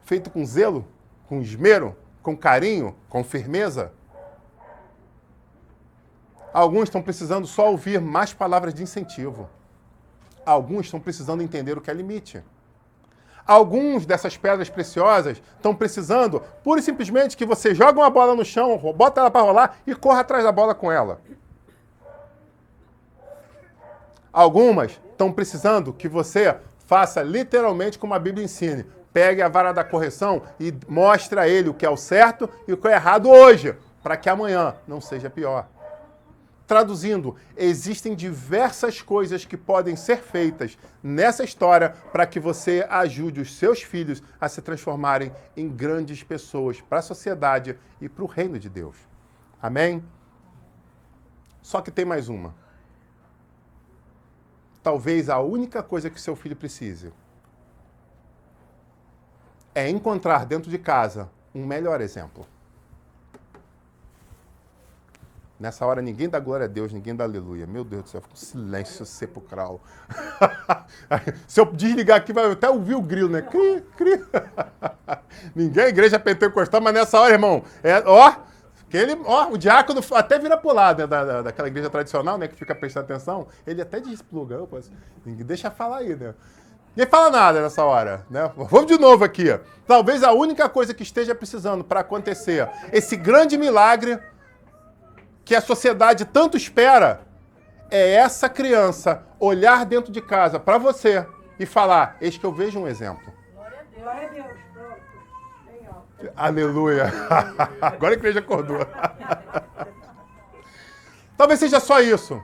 S1: feito com zelo, com esmero, com carinho, com firmeza? Alguns estão precisando só ouvir mais palavras de incentivo. Alguns estão precisando entender o que é limite. Alguns dessas pedras preciosas estão precisando, pura e simplesmente, que você jogue uma bola no chão, bota ela para rolar e corra atrás da bola com ela. Algumas estão precisando que você faça literalmente como a Bíblia ensina. Pegue a vara da correção e mostre a ele o que é o certo e o que é errado hoje, para que amanhã não seja pior. Traduzindo, existem diversas coisas que podem ser feitas nessa história para que você ajude os seus filhos a se transformarem em grandes pessoas para a sociedade e para o reino de Deus. Amém? Só que tem mais uma. Talvez a única coisa que seu filho precise é encontrar dentro de casa um melhor exemplo. Nessa hora ninguém dá glória a Deus, ninguém dá aleluia. Meu Deus do céu, fica um silêncio sepulcral. Se eu desligar aqui, vai até ouvir o grilo, né? Cri, cri. Ninguém é igreja pentecostal, mas nessa hora, irmão, o diácono até vira pro lado, né, daquela igreja tradicional, né, que fica prestando atenção, ele até despluga. Deixa falar aí, né? Ninguém fala nada nessa hora, né? Vamos de novo aqui. Talvez a única coisa que esteja precisando para acontecer esse grande milagre que a sociedade tanto espera é essa criança olhar dentro de casa para você e falar: eis que eu vejo um exemplo.
S2: Glória a Deus. Pronto. Bem, ó.
S1: Aleluia. Agora a igreja acordou. Talvez seja só isso.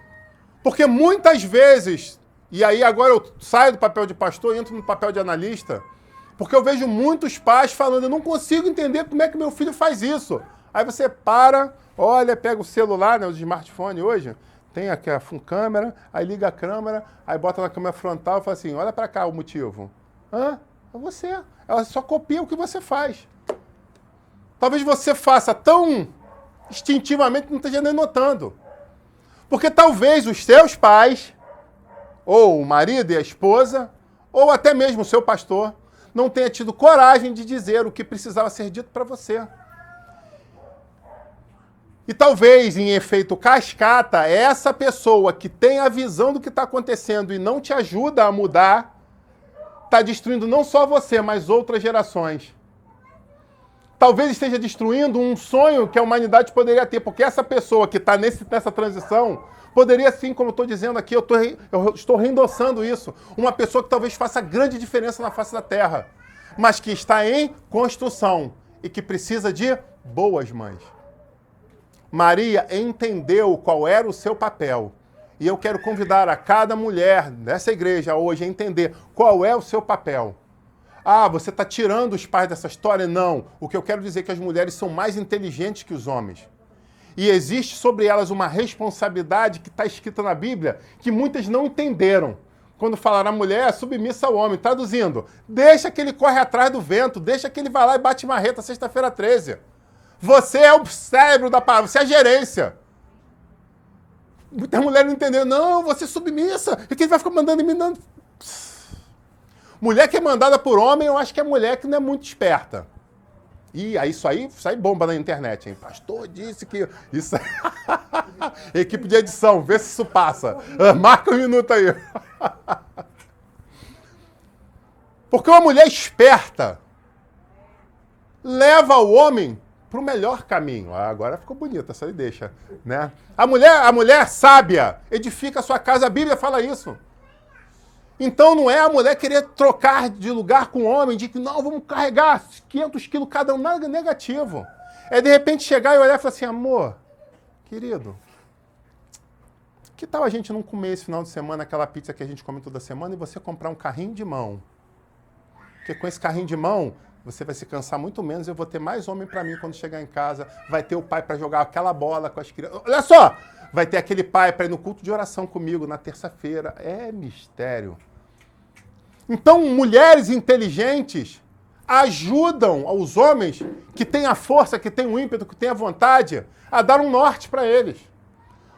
S1: Porque muitas vezes, e aí agora eu saio do papel de pastor e entro no papel de analista, porque eu vejo muitos pais falando: eu não consigo entender como é que meu filho faz isso. Aí você para, olha, pega o celular, né, os smartphones hoje, tem aqui a câmera, aí liga a câmera, aí bota na câmera frontal e fala assim: olha pra cá o motivo. É você. Ela só copia o que você faz. Talvez você faça tão instintivamente que não esteja nem notando. Porque talvez os seus pais, ou o marido e a esposa, ou até mesmo o seu pastor, não tenha tido coragem de dizer o que precisava ser dito para você. E talvez, em efeito cascata, essa pessoa que tem a visão do que está acontecendo e não te ajuda a mudar, está destruindo não só você, mas outras gerações. Talvez esteja destruindo um sonho que a humanidade poderia ter, porque essa pessoa que está nessa transição poderia, sim, como eu estou dizendo aqui, eu estou reendossando isso, uma pessoa que talvez faça grande diferença na face da Terra, mas que está em construção e que precisa de boas mães. Maria entendeu qual era o seu papel. E eu quero convidar a cada mulher dessa igreja hoje a entender qual é o seu papel. Ah, você está tirando os pais dessa história? Não. O que eu quero dizer é que as mulheres são mais inteligentes que os homens. E existe sobre elas uma responsabilidade que está escrita na Bíblia que muitas não entenderam. Quando falaram a mulher é submissa ao homem. Traduzindo, deixa que ele corre atrás do vento, deixa que ele vai lá e bate marreta sexta-feira 13. Você é o cérebro da palavra, você é a gerência. Muitas mulheres não entenderam. Não, você é submissa. E quem vai ficar mandando e me dando... Mulher que é mandada por homem, eu acho que é mulher que não é muito esperta. E aí, isso aí sai bomba na internet, hein? Pastor disse que... Isso equipe de edição, vê se isso passa. Marca um minuto aí. Porque uma mulher esperta leva o homem para o melhor caminho. Agora ficou bonita essa deixa, né? A mulher sábia edifica a sua casa. A Bíblia fala isso. Então não é a mulher querer trocar de lugar com o homem, de que não, vamos carregar 500 quilos cada um, nada negativo. É de repente chegar e olhar e falar assim: amor, querido, que tal a gente não comer esse final de semana aquela pizza que a gente come toda semana e você comprar um carrinho de mão? Porque com esse carrinho de mão, você vai se cansar muito menos, eu vou ter mais homem para mim quando chegar em casa, vai ter o pai para jogar aquela bola com as crianças. Olha só! Vai ter aquele pai para ir no culto de oração comigo na terça-feira. É mistério. Então, mulheres inteligentes ajudam os homens que têm a força, que têm o ímpeto, que têm a vontade, a dar um norte para eles.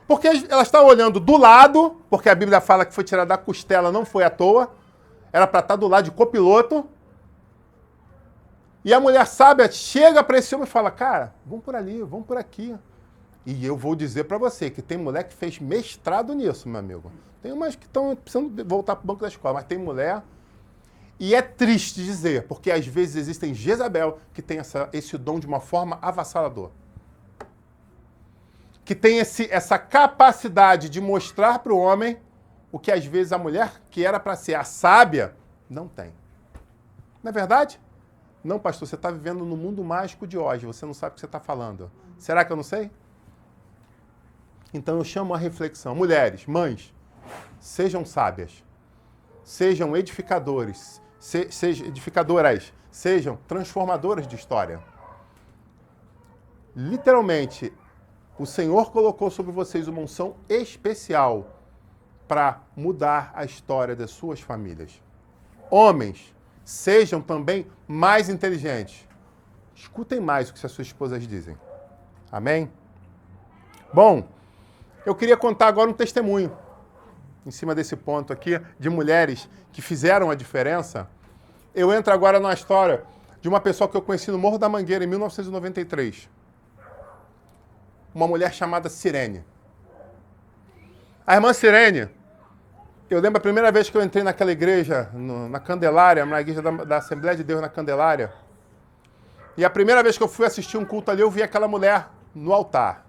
S1: Porque ela está olhando do lado, porque a Bíblia fala que foi tirada da costela, não foi à toa, era para estar do lado de copiloto. E a mulher sábia chega para esse homem e fala: cara, vamos por ali, vamos por aqui. E eu vou dizer para você que tem mulher que fez mestrado nisso, meu amigo. Tem umas que estão precisando voltar para o banco da escola, mas tem mulher... E é triste dizer, porque às vezes existem Jezabel que tem esse dom de uma forma avassaladora. Que tem essa capacidade de mostrar para o homem o que às vezes a mulher, que era para ser a sábia, não tem. Não é verdade? Não, pastor, você está vivendo no mundo mágico de hoje, você não sabe o que você está falando. Será que eu não sei? Então eu chamo a reflexão. Mulheres, mães, sejam sábias, sejam edificadoras, sejam transformadoras de história. Literalmente, o Senhor colocou sobre vocês uma unção especial para mudar a história das suas famílias. Homens, sejam também mais inteligentes. Escutem mais o que as suas esposas dizem. Amém? Bom, eu queria contar agora um testemunho, em cima desse ponto aqui, de mulheres que fizeram a diferença. Eu entro agora na história de uma pessoa que eu conheci no Morro da Mangueira, em 1993. Uma mulher chamada Sirene. A irmã Sirene, eu lembro a primeira vez que eu entrei naquela igreja, na Candelária, na igreja da Assembleia de Deus na Candelária. E a primeira vez que eu fui assistir um culto ali, eu vi aquela mulher no altar.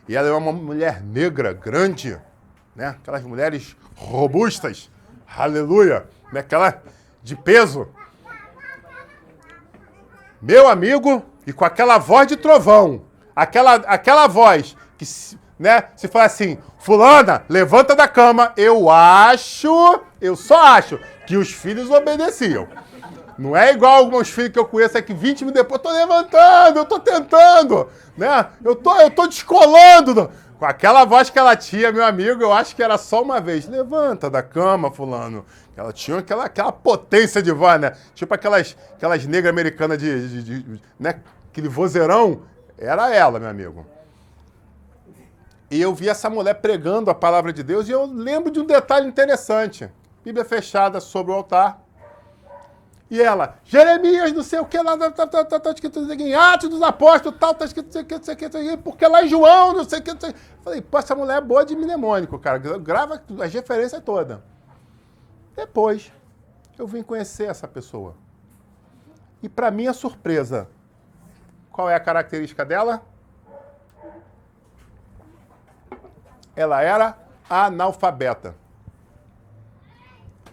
S1: E ela é uma mulher negra, grande, né? Aquelas mulheres robustas, aleluia, né? Aquela de peso. Meu amigo, e com aquela voz de trovão, aquela voz que, né, se fala assim, fulana, levanta da cama, eu só acho que os filhos obedeciam. Não é igual alguns filhos que eu conheço aqui 20 minutos depois, eu tô levantando, eu tô tentando, né? Eu tô descolando. Com aquela voz que ela tinha, meu amigo, eu acho que era só uma vez. Levanta da cama, fulano. Ela tinha aquela potência de voz, né? Tipo aquelas negras americanas né? Aquele vozeirão. Era ela, meu amigo. E eu vi essa mulher pregando a palavra de Deus e eu lembro de um detalhe interessante. Bíblia fechada sobre o altar. E ela, Jeremias, não sei o que, lá, tá escrito em Atos dos Apóstolos, tal, tá escrito não sei o que, porque lá em João, não sei o que. Falei, pô, essa mulher é boa de mnemônico, cara, grava as referências todas. Depois, eu vim conhecer essa pessoa. E para minha surpresa, qual é a característica dela? Ela era analfabeta.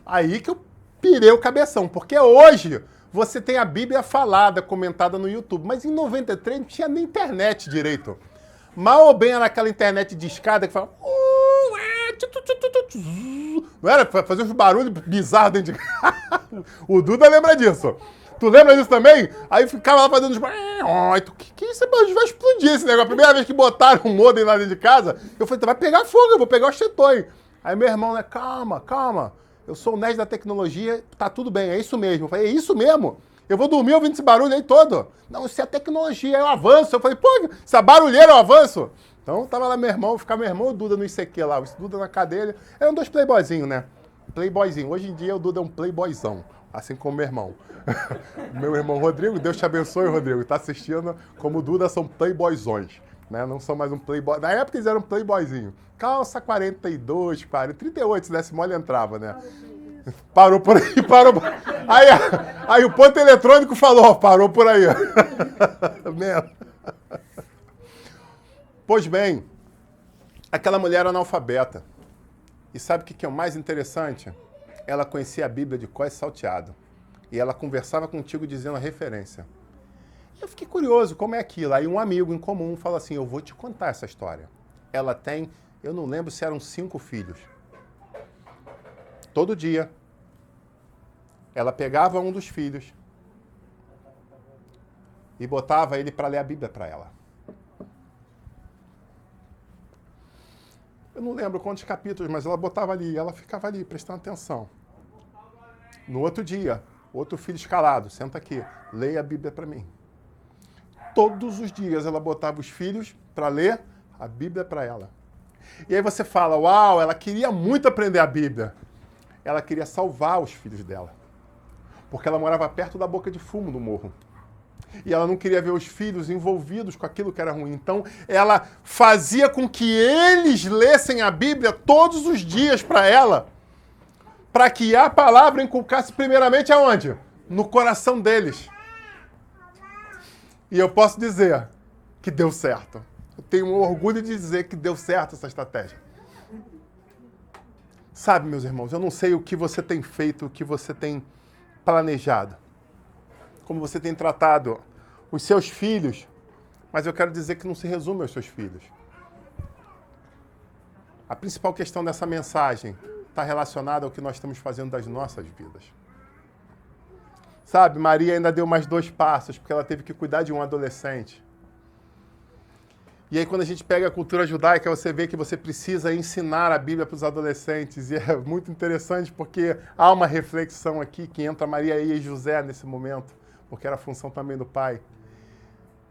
S1: Aí que eu pirei o cabeção, porque hoje você tem a Bíblia falada, comentada no YouTube, mas em 93 não tinha nem internet direito. Mal ou bem era aquela internet de escada que fala... Não era? Fazer uns barulhos bizarros dentro de casa. O Duda lembra disso. Tu lembra disso também? Aí ficava lá fazendo uns... Que isso? Vai explodir esse negócio. A primeira vez que botaram um modem lá dentro de casa, eu falei, vai pegar fogo, eu vou pegar o chetões. Aí meu irmão, né, calma. Eu sou o nerd da tecnologia, tá tudo bem, é isso mesmo. Eu falei, é isso mesmo? Eu vou dormir ouvindo esse barulho aí todo. Não, isso é tecnologia, é o avanço. Eu falei, pô, essa barulheira é o avanço. Então tava lá meu irmão, ficava meu irmão e o Duda no ICQ lá, o Duda na cadeira. Eram dois playboyzinhos, né? Playboyzinho. Hoje em dia o Duda é um playboyzão, assim como meu irmão. Meu irmão Rodrigo, Deus te abençoe, Rodrigo. Tá assistindo, como o Duda são playboyzões. Né? Não são mais um playboy. Na época eles eram playboyzinho. Calça 42, 40, 38, se desse mole entrava, né? Parou por aí, parou. Aí o ponto eletrônico falou, parou por aí. Pois bem, aquela mulher era analfabeta. E sabe o que é o mais interessante? Ela conhecia a Bíblia de cor e salteado. E ela conversava contigo dizendo a referência. Eu fiquei curioso, como é aquilo? Aí um amigo em comum fala assim, eu vou te contar essa história. Ela tem, eu não lembro se eram 5 filhos. Todo dia, ela pegava um dos filhos e botava ele para ler a Bíblia para ela. Eu não lembro quantos capítulos, mas ela botava ali, ela ficava ali, prestando atenção. No outro dia, outro filho escalado, senta aqui, leia a Bíblia para mim. Todos os dias ela botava os filhos para ler a Bíblia para ela. E aí você fala, uau, ela queria muito aprender a Bíblia. Ela queria salvar os filhos dela. Porque ela morava perto da boca de fumo do morro. E ela não queria ver os filhos envolvidos com aquilo que era ruim. Então, ela fazia com que eles lessem a Bíblia todos os dias para ela, para que a palavra inculcasse primeiramente aonde? No coração deles. E eu posso dizer que deu certo. Eu tenho um orgulho de dizer que deu certo essa estratégia. Sabe, meus irmãos, eu não sei o que você tem feito, o que você tem planejado, como você tem tratado os seus filhos, mas eu quero dizer que não se resume aos seus filhos. A principal questão dessa mensagem está relacionada ao que nós estamos fazendo das nossas vidas. Sabe, Maria ainda deu mais 2 passos, porque ela teve que cuidar de um adolescente. E aí, quando a gente pega a cultura judaica, você vê que você precisa ensinar a Bíblia para os adolescentes. E é muito interessante, porque há uma reflexão aqui que entra Maria e José nesse momento, porque era a função também do pai.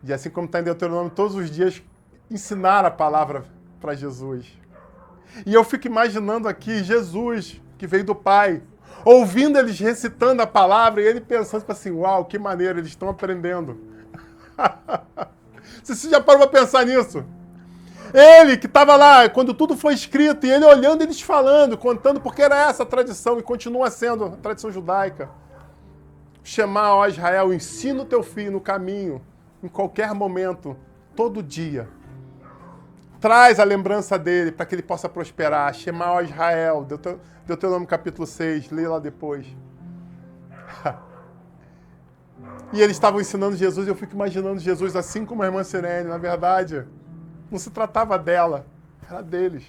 S1: E assim como está em Deuteronômio, todos os dias ensinar a palavra para Jesus. E eu fico imaginando aqui Jesus, que veio do Pai, ouvindo eles recitando a palavra e ele pensando assim, uau, que maneiro, eles estão aprendendo. Você já parou para pensar nisso? Ele que estava lá quando tudo foi escrito e ele olhando eles falando, contando, porque era essa a tradição e continua sendo a tradição judaica. Chamar, ó Israel, ensina o teu filho no caminho, em qualquer momento, todo dia. Traz a lembrança dele para que ele possa prosperar. Chamar, ó Israel, Deuteronômio capítulo 6, lê lá depois. E eles estavam ensinando Jesus e eu fico imaginando Jesus assim como a irmã Sirene, na verdade. Não se tratava dela, era deles.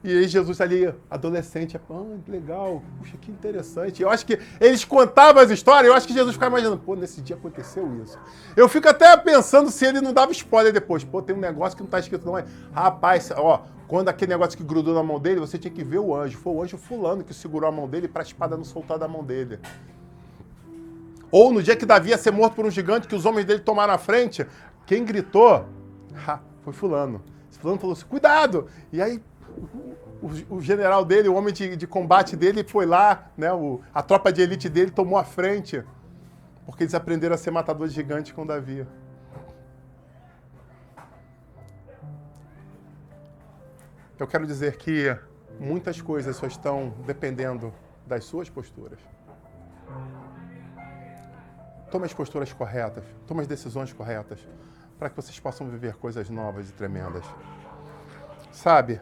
S1: E aí Jesus ali, adolescente, que legal, puxa, que interessante. Eu acho que eles contavam as histórias, eu acho que Jesus ficava imaginando, pô, nesse dia aconteceu isso. Eu fico até pensando se ele não dava spoiler depois. Pô, tem um negócio que não está escrito não. Rapaz, ó, quando aquele negócio que grudou na mão dele, você tinha que ver o anjo. Foi o anjo fulano que segurou a mão dele para a espada não soltar da mão dele. Ou no dia que Davi ia ser morto por um gigante, que os homens dele tomaram a frente, quem gritou... foi fulano. Esse fulano falou assim, cuidado! E aí o general dele, o homem de combate dele foi lá, né, a tropa de elite dele tomou a frente, porque eles aprenderam a ser matadores gigantes com Davi. Eu quero dizer que muitas coisas só estão dependendo das suas posturas. Tome as posturas corretas, tome as decisões corretas, para que vocês possam viver coisas novas e tremendas. Sabe,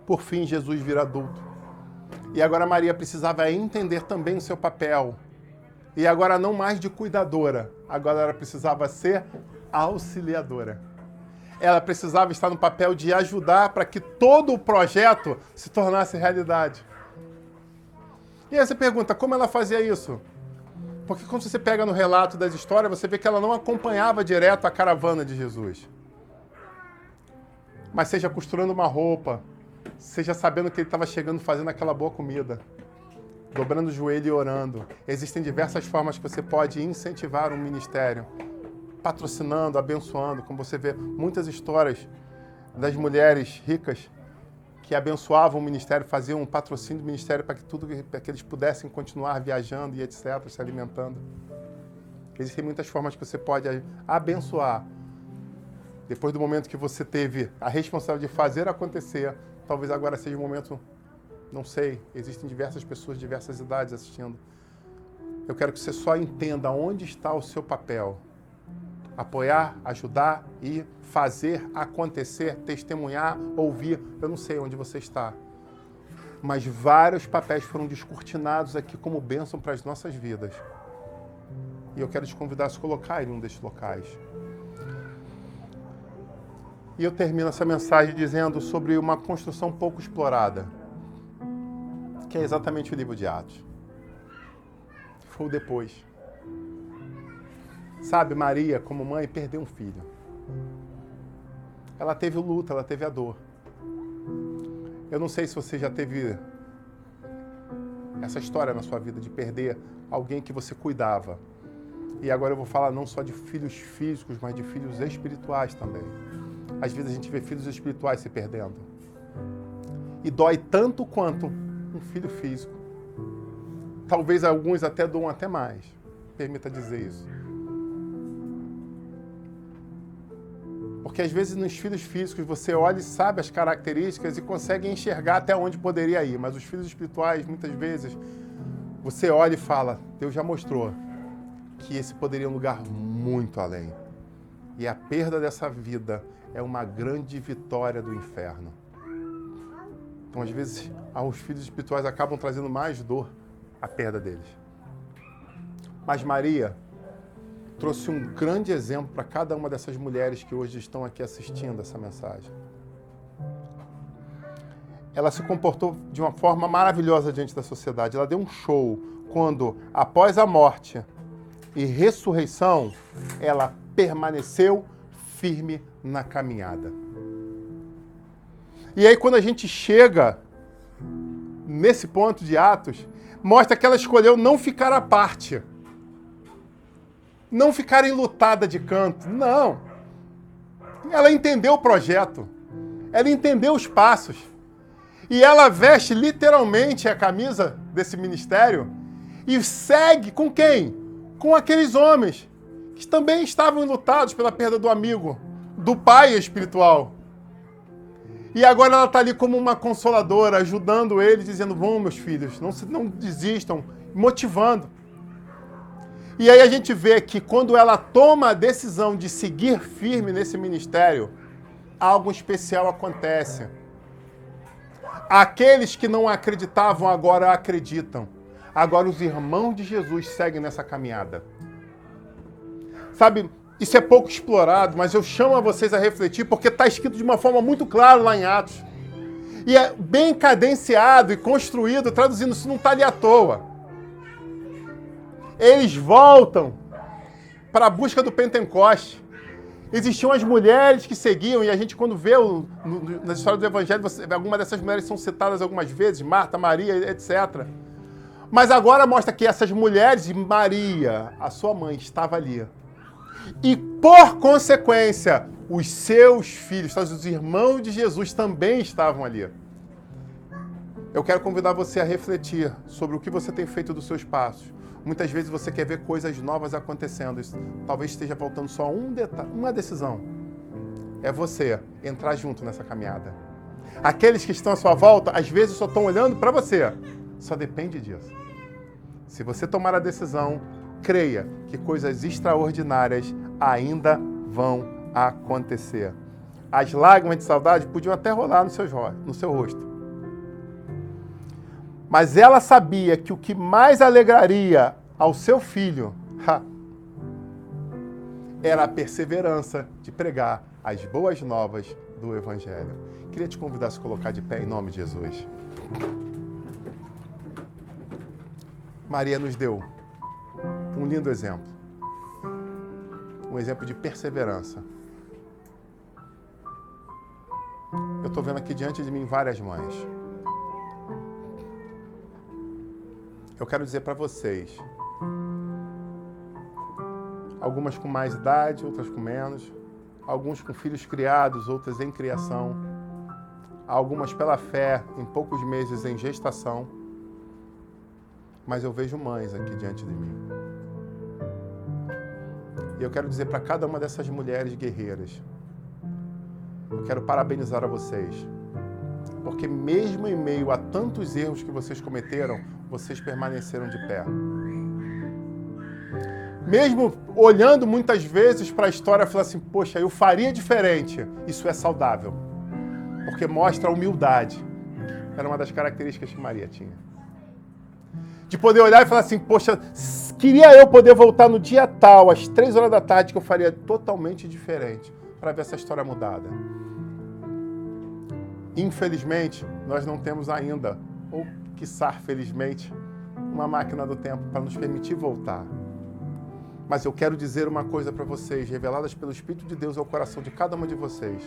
S1: por fim, Jesus vira adulto. E agora Maria precisava entender também o seu papel. E agora não mais de cuidadora, agora ela precisava ser auxiliadora. Ela precisava estar no papel de ajudar para que todo o projeto se tornasse realidade. E aí você pergunta, como ela fazia isso? Porque quando você pega no relato das histórias, você vê que ela não acompanhava direto a caravana de Jesus. Mas seja costurando uma roupa, seja sabendo que ele estava chegando fazendo aquela boa comida, dobrando o joelho e orando. Existem diversas formas que você pode incentivar um ministério, patrocinando, abençoando, como você vê muitas histórias das mulheres ricas que abençoavam o ministério, faziam um patrocínio do ministério para que eles pudessem continuar viajando e etc., se alimentando. Existem muitas formas que você pode abençoar. Depois do momento que você teve a responsabilidade de fazer acontecer, talvez agora seja o momento, não sei, existem diversas pessoas de diversas idades assistindo. Eu quero que você só entenda onde está o seu papel. Apoiar, ajudar e fazer acontecer, testemunhar, ouvir. Eu não sei onde você está. Mas vários papéis foram descortinados aqui como bênção para as nossas vidas. E eu quero te convidar a se colocar em um desses locais. E eu termino essa mensagem dizendo sobre uma construção pouco explorada, que é exatamente o livro de Atos. Foi o depois. Sabe, Maria, como mãe, perdeu um filho. Ela teve o luto, ela teve a dor. Eu não sei se você já teve essa história na sua vida de perder alguém que você cuidava. E agora eu vou falar não só de filhos físicos, mas de filhos espirituais também. Às vezes a gente vê filhos espirituais se perdendo. E dói tanto quanto um filho físico. Talvez alguns até doam até mais. Permita dizer isso. Porque às vezes nos filhos físicos você olha e sabe as características e consegue enxergar até onde poderia ir. Mas os filhos espirituais, muitas vezes, você olha e fala, Deus já mostrou que esse poderia ir um lugar muito além. E a perda dessa vida é uma grande vitória do inferno. Então, às vezes, os filhos espirituais acabam trazendo mais dor à perda deles. Mas Maria trouxe um grande exemplo para cada uma dessas mulheres que hoje estão aqui assistindo essa mensagem. Ela se comportou de uma forma maravilhosa diante da sociedade. Ela deu um show quando, após a morte e ressurreição, ela permaneceu firme na caminhada. E aí, quando a gente chega nesse ponto de Atos, mostra que ela escolheu não ficar à parte. Não ficar enlutada de canto, não. Ela entendeu o projeto. Ela entendeu os passos. E ela veste literalmente a camisa desse ministério e segue com quem? Com aqueles homens que também estavam enlutados pela perda do amigo, do pai espiritual. E agora ela está ali como uma consoladora, ajudando eles, dizendo, vão, meus filhos, não desistam, motivando. E aí a gente vê que quando ela toma a decisão de seguir firme nesse ministério, algo especial acontece. Aqueles que não acreditavam agora acreditam. Agora os irmãos de Jesus seguem nessa caminhada. Sabe, isso é pouco explorado, mas eu chamo a vocês a refletir porque está escrito de uma forma muito clara lá em Atos. E é bem cadenciado e construído, traduzindo, isso não está ali à toa. Eles voltam para a busca do Pentecoste. Existiam as mulheres que seguiam, e a gente quando vê na história do Evangelho, algumas dessas mulheres são citadas algumas vezes, Marta, Maria, etc. Mas agora mostra que essas mulheres, e Maria, a sua mãe, estava ali. E por consequência, os seus filhos, os irmãos de Jesus também estavam ali. Eu quero convidar você a refletir sobre o que você tem feito dos seus passos. Muitas vezes você quer ver coisas novas acontecendo. Talvez esteja faltando só uma decisão. É você entrar junto nessa caminhada. Aqueles que estão à sua volta, às vezes só estão olhando para você. Só depende disso. Se você tomar a decisão, creia que coisas extraordinárias ainda vão acontecer. As lágrimas de saudade podiam até rolar no seu rosto. Mas ela sabia que o que mais alegraria ao seu filho era a perseverança de pregar as boas novas do Evangelho. Queria te convidar a se colocar de pé em nome de Jesus. Maria nos deu um lindo exemplo. Um exemplo de perseverança. Eu estou vendo aqui diante de mim várias mães. Eu quero dizer para vocês, algumas com mais idade, outras com menos, alguns com filhos criados, outras em criação, algumas pela fé, em poucos meses em gestação, mas eu vejo mães aqui diante de mim. E eu quero dizer para cada uma dessas mulheres guerreiras, eu quero parabenizar a vocês, porque mesmo em meio a tantos erros que vocês cometeram, vocês permaneceram de pé. Mesmo olhando muitas vezes para a história, falando assim, poxa, eu faria diferente. Isso é saudável, porque mostra a humildade. Era uma das características que Maria tinha. De poder olhar e falar assim, poxa, queria eu poder voltar no dia tal, às 3 horas da tarde, que eu faria totalmente diferente, para ver essa história mudada. Infelizmente, nós não temos ainda, ou quiçá felizmente, uma máquina do tempo para nos permitir voltar. Mas eu quero dizer uma coisa para vocês, reveladas pelo Espírito de Deus ao coração de cada uma de vocês.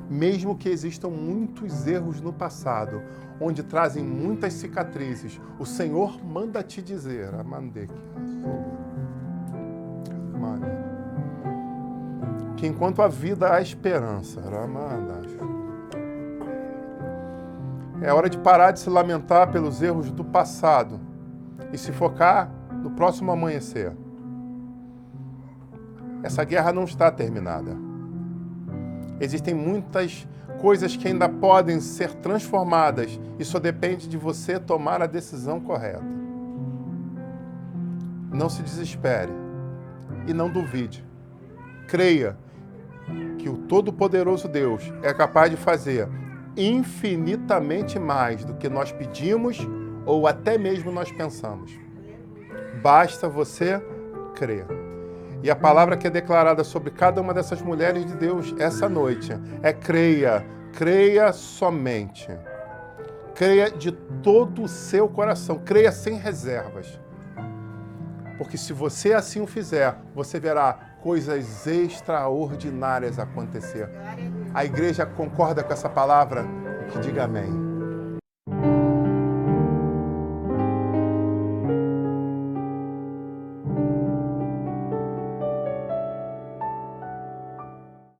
S1: Mesmo que existam muitos erros no passado, onde trazem muitas cicatrizes, o Senhor manda te dizer, que enquanto a vida há esperança, é hora de parar de se lamentar pelos erros do passado e se focar no próximo amanhecer. Essa guerra não está terminada. Existem muitas coisas que ainda podem ser transformadas e só depende de você tomar a decisão correta. Não se desespere e não duvide. Creia que o Todo-Poderoso Deus é capaz de fazer infinitamente mais do que nós pedimos ou até mesmo nós pensamos. Basta você crer. E a palavra que é declarada sobre cada uma dessas mulheres de Deus essa noite é creia, creia somente. Creia de todo o seu coração, creia sem reservas. Porque se você assim o fizer, você verá coisas extraordinárias acontecer. A igreja concorda com essa palavra? Que diga amém.